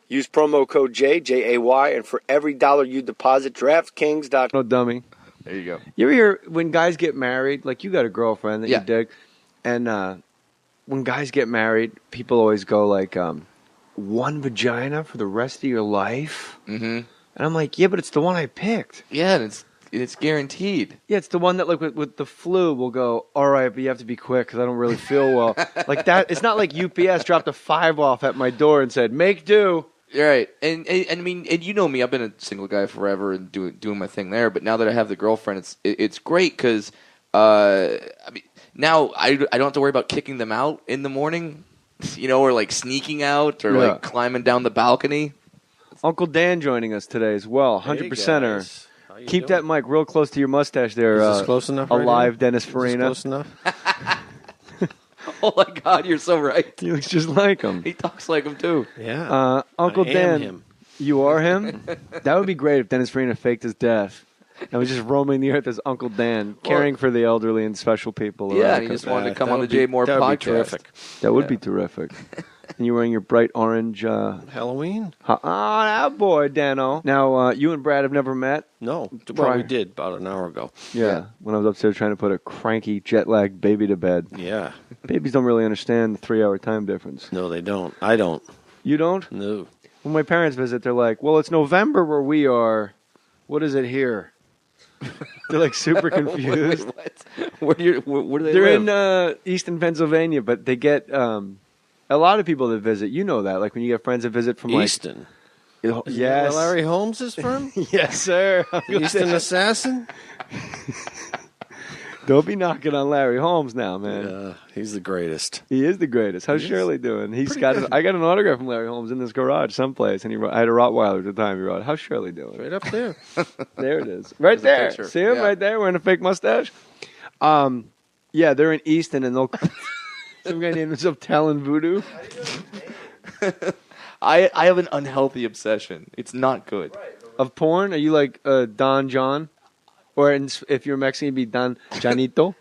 Speaker 1: Use promo code J-A-Y, and for every dollar you deposit, DraftKings.com.
Speaker 10: No dummy.
Speaker 9: There you go.
Speaker 10: You ever hear when guys get married, like you got a girlfriend that you dig, and when guys get married, people always go like, one vagina for the rest of your life?
Speaker 9: Mm-hmm.
Speaker 10: And I'm like, yeah, but it's the one I picked.
Speaker 9: Yeah, and it's guaranteed.
Speaker 10: Yeah, it's the one that like with the flu will go, all right, but you have to be quick because I don't really feel well. Like that. It's not like UPS dropped a 5 off at my door and said, make do.
Speaker 9: You're right, and I mean, and you know me, I've been a single guy forever and doing my thing there. But now that I have the girlfriend, it's great because I mean, now I don't have to worry about kicking them out in the morning, you know, or like sneaking out or like climbing down the balcony.
Speaker 10: Uncle Dan joining us today as well, 100%er. Keep that mic real close to your mustache there.
Speaker 11: Is this close enough?
Speaker 10: Alive, Dennis Farina.
Speaker 11: Is this close enough?
Speaker 9: Oh my God, you're so right.
Speaker 10: He looks just like him.
Speaker 9: He talks like him too.
Speaker 11: Yeah.
Speaker 10: Uncle
Speaker 11: I
Speaker 10: Dan,
Speaker 11: am him.
Speaker 10: You are him? That would be great if Dennis Farina faked his death and was just roaming the earth as Uncle Dan, caring for the elderly and special people.
Speaker 9: Yeah, and he just wanted to come on the Jay Mohr podcast.
Speaker 11: That would be terrific.
Speaker 10: That would be terrific. And you're wearing your bright orange...
Speaker 11: Halloween?
Speaker 10: that boy, Dano. Now, you and Brad have never met?
Speaker 11: No. Well, we did about an hour ago.
Speaker 10: Yeah, when I was upstairs trying to put a cranky, jet-lagged baby to bed.
Speaker 11: Yeah.
Speaker 10: Babies don't really understand the 3-hour time difference.
Speaker 11: No, they don't. I don't.
Speaker 10: You don't?
Speaker 11: No.
Speaker 10: When my parents visit, they're like, well, it's November where we are. What is it here? They're like super confused.
Speaker 9: Where do they
Speaker 10: They're
Speaker 9: live?
Speaker 10: in Easton, Pennsylvania, but they get... a lot of people that visit, you know that. Like when you get friends that visit from
Speaker 11: Easton.
Speaker 10: Yes.
Speaker 11: Where Larry Holmes is from?
Speaker 10: Yes, sir.
Speaker 11: The Eastern Assassin?
Speaker 10: Don't be knocking on Larry Holmes now, man.
Speaker 11: Yeah, he's the greatest.
Speaker 10: He is the greatest. How's Shirley doing? I got an autograph from Larry Holmes in this garage someplace, and I had a Rottweiler at the time. He wrote, "How's Shirley doing?"
Speaker 11: Right up there.
Speaker 10: There it is. Right there. See him right there wearing a fake mustache? Yeah, they're in Easton, and they'll some guy named himself Talon Voodoo.
Speaker 9: I have an unhealthy obsession. It's not good.
Speaker 10: Of porn? Are you like Don John? Or if you're Mexican, you'd be Don Janito?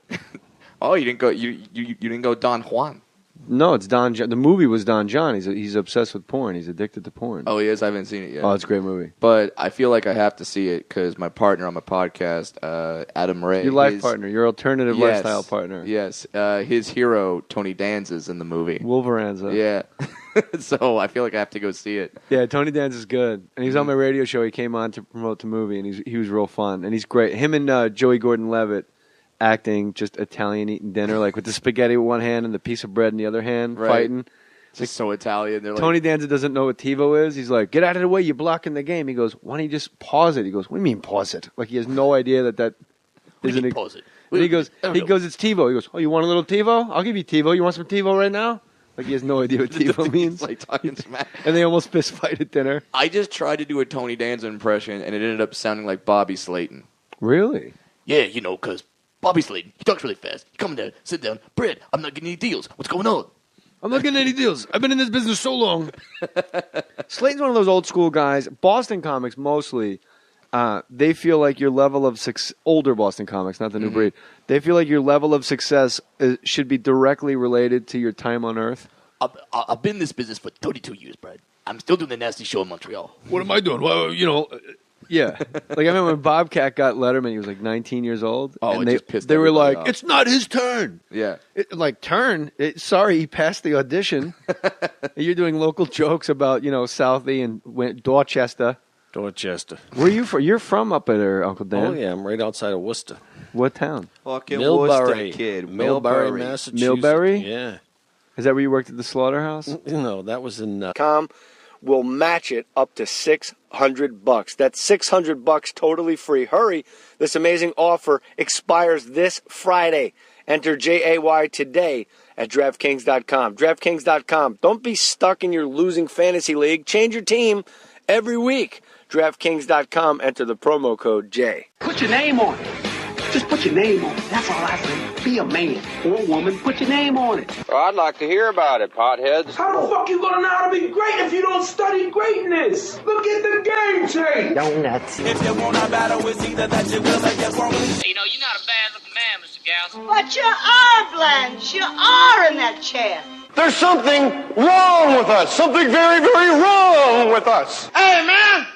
Speaker 9: Oh, you didn't go. You didn't go Don Juan.
Speaker 10: No, it's Don John. The movie was Don John. He's obsessed with porn. He's addicted to porn.
Speaker 9: Oh, he is? I haven't seen it yet.
Speaker 10: Oh, it's a great movie.
Speaker 9: But I feel like I have to see it because my partner on my podcast, Adam Ray.
Speaker 10: Your life partner. Your alternative lifestyle partner.
Speaker 9: Yes. His hero, Tony Danza's in the movie.
Speaker 10: Wolveranza.
Speaker 9: Yeah. So I feel like I have to go see it.
Speaker 10: Yeah, Tony Danza's good. And he was on my radio show. He came on to promote the movie, and he was real fun. And he's great. Him and Joey Gordon-Levitt acting just Italian eating dinner, like with the spaghetti with one hand and the piece of bread in the other hand, fighting.
Speaker 9: It's like so Italian. They're
Speaker 10: Tony Danza doesn't know what TiVo is. He's like, "Get out of the way, you're blocking the game." He goes, "Why don't you just pause it?" He goes, "What do you mean pause it?" Like he has no idea that isn't.
Speaker 12: Pause it.
Speaker 10: And he goes, "It's TiVo." He goes, "Oh, you want a little TiVo? I'll give you TiVo. You want some TiVo right now?" Like he has no idea what TiVo means.
Speaker 9: like talking smack.
Speaker 10: And they almost fist fight at dinner.
Speaker 9: I just tried to do a Tony Danza impression, and it ended up sounding like Bobby Slayton.
Speaker 10: Really?
Speaker 12: Yeah, because Bobby Slayton, he talks really fast. You come in there, sit down. Brad, I'm not getting any deals. What's going on?
Speaker 10: I'm not getting any deals. I've been in this business so long. Slayton's one of those old school guys. Boston comics mostly, they feel like your level of older Boston comics, not the new breed. They feel like your level of success should be directly related to your time on Earth.
Speaker 12: I've been in this business for 32 years, Brad. I'm still doing the nasty show in Montreal.
Speaker 10: What am I doing? Well, yeah. Like I remember when Bobcat got Letterman, he was like 19 years old.
Speaker 9: Oh,
Speaker 10: and
Speaker 9: it just pissed
Speaker 10: they were
Speaker 9: everybody
Speaker 10: like,
Speaker 9: off.
Speaker 10: "It's not his turn."
Speaker 9: Yeah.
Speaker 10: Sorry, he passed the audition. You're doing local jokes about, Southie and Dorchester.
Speaker 11: Dorchester.
Speaker 10: Where are you from? You're from up there, Uncle Dan.
Speaker 11: Oh, yeah, I'm right outside of Worcester.
Speaker 10: What town?
Speaker 9: Fucking
Speaker 11: Millbury.
Speaker 9: Worcester, kid.
Speaker 11: Millbury, Massachusetts.
Speaker 10: Millbury?
Speaker 11: Yeah.
Speaker 10: Is that where you worked at the slaughterhouse?
Speaker 11: No, that was in...
Speaker 1: will match it up to $600. That's $600 totally free. Hurry. This amazing offer expires this Friday. Enter JAY today at DraftKings.com. DraftKings.com. Don't be stuck in your losing fantasy league. Change your team every week. DraftKings.com. Enter the promo code J.
Speaker 2: Put your name on it. Just put your name on it. That's all I say. Be a man or a woman. Put your name on it.
Speaker 3: Well, I'd like to hear about it, potheads.
Speaker 4: How the fuck you gonna know how to be great if you don't study greatness? Look at the game tape.
Speaker 2: Donuts.
Speaker 5: If you want to battle, it's either that you will or you won't.
Speaker 6: You're not a bad-looking man, Mr. Gals.
Speaker 7: But you are, Blanche. You are in that chair.
Speaker 8: There's something wrong with us. Something very, very wrong with us.
Speaker 7: Hey, man!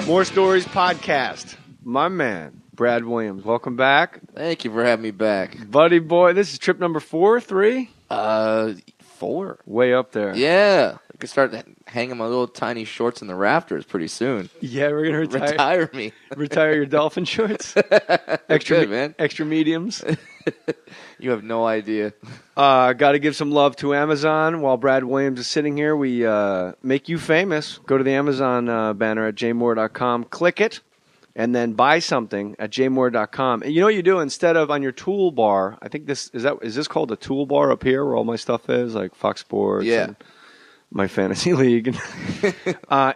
Speaker 10: Mohr Stories podcast. My man, Brad Williams. Welcome back.
Speaker 9: Thank you for having me back.
Speaker 10: Buddy boy, this is trip number 4, 3?
Speaker 9: 4.
Speaker 10: Way up there.
Speaker 9: Yeah. I could start hanging my little tiny shorts in the rafters pretty soon.
Speaker 10: Yeah, we're going to
Speaker 9: retire me.
Speaker 10: Retire your dolphin shorts?
Speaker 9: Extra, man.
Speaker 10: Extra mediums.
Speaker 9: You have no idea.
Speaker 10: Got to give some love to Amazon. While Brad Williams is sitting here, we make you famous. Go to the Amazon banner at jmohr.com, click it, and then buy something at jmohr.com. And you know what you do? Instead of on your toolbar, I think is this called a toolbar up here where all my stuff is, like Fox Sports and my fantasy league.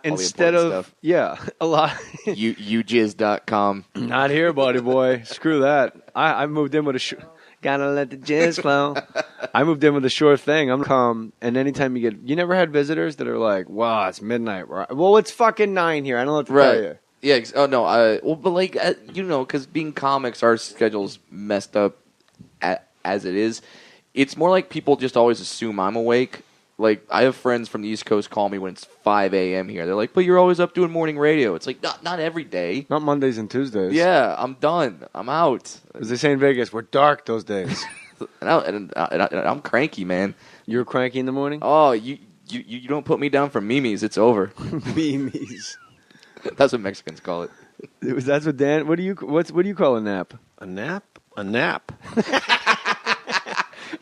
Speaker 10: Instead of stuff. A lot.
Speaker 9: Ujizz.com.
Speaker 10: Not here, buddy boy. Screw that. I moved in with a gotta let the jizz flow. I moved in with a sure thing. I'm come, and anytime you never had visitors that are like, wow, it's midnight. Well, it's fucking 9 here. I don't know what to tell you.
Speaker 9: Yeah. Oh no. Well, but like because being comics, our schedule's messed up as it is. It's more like people just always assume I'm awake. Like, I have friends from the East Coast call me when it's 5 a.m. here. They're like, but you're always up doing morning radio. It's like, not every day.
Speaker 10: Not Mondays and Tuesdays.
Speaker 9: Yeah, I'm done. I'm out.
Speaker 10: As they say in Vegas, we're dark those days.
Speaker 9: and I'm cranky, man.
Speaker 10: You're cranky in the morning?
Speaker 9: Oh, you don't put me down for memes. It's over.
Speaker 10: Memes.
Speaker 9: That's what Mexicans call it.
Speaker 10: That's what Dan. What do you call a nap?
Speaker 11: A nap? A nap.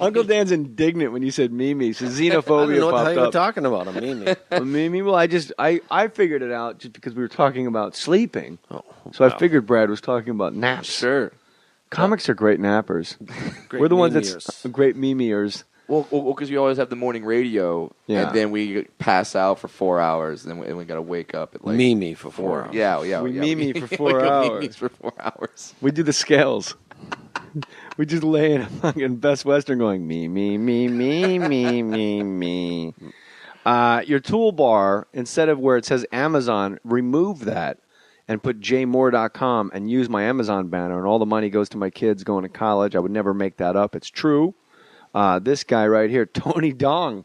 Speaker 10: Uncle Dan's indignant when you said Mimi. So xenophobia
Speaker 11: I don't know what the hell
Speaker 10: popped
Speaker 11: you were
Speaker 10: up.
Speaker 11: talking about. A Mimi.
Speaker 10: A Mimi? Well, I figured it out just because we were talking about sleeping.
Speaker 11: Oh,
Speaker 10: so I
Speaker 11: wow.
Speaker 10: figured Brad was talking about naps.
Speaker 9: Sure.
Speaker 10: Comics are great nappers.
Speaker 11: Great
Speaker 10: We're the ones
Speaker 11: Mimiers.
Speaker 10: that's great Mimiers.
Speaker 9: Well, because we always have the morning radio,
Speaker 10: Yeah.
Speaker 9: and then we pass out for 4 hours, and then we got to wake up at like
Speaker 11: Mimi for 4 hours.
Speaker 9: Yeah.
Speaker 10: We Mimi for
Speaker 9: we
Speaker 10: 4
Speaker 9: go
Speaker 10: hours.
Speaker 9: Mimis for 4 hours.
Speaker 10: We do the scales. We just lay in a fucking Best Western going, me. Your toolbar, instead of where it says Amazon, remove that and put jmohr.com and use my Amazon banner, and all the money goes to my kids going to college. I would never make that up. It's true. This guy right here, Tony Dong.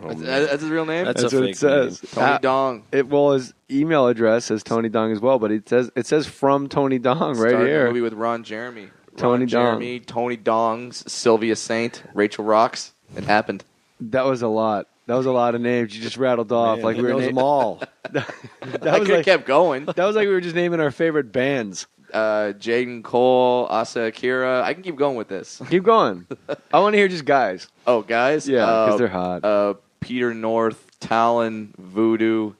Speaker 9: That's his real name?
Speaker 11: That's
Speaker 10: That's
Speaker 11: a
Speaker 10: what
Speaker 11: fake
Speaker 10: it says.
Speaker 9: Tony Dong.
Speaker 10: His email address says Tony Dong as well, but it says from Tony Dong right
Speaker 9: Started
Speaker 10: here.
Speaker 9: a movie with Ron Jeremy.
Speaker 10: Tony
Speaker 9: Ron
Speaker 10: Dong.
Speaker 9: Jeremy, Tony Dongs, Sylvia Saint, Rachel Rocks. It happened.
Speaker 10: That was a lot. That was a lot of names you just rattled off.
Speaker 11: Man,
Speaker 10: like
Speaker 11: he
Speaker 10: we were
Speaker 11: knows them all.
Speaker 10: that
Speaker 9: I
Speaker 10: was
Speaker 9: could have
Speaker 10: like,
Speaker 9: kept going.
Speaker 10: that was like we were just naming our favorite bands.
Speaker 9: Jaden Cole, Asa Akira. I can keep going with this.
Speaker 10: Keep going. I want to hear just guys.
Speaker 9: Oh, guys?
Speaker 10: Yeah, because they're hot.
Speaker 9: Peter North, Talon, Voodoo.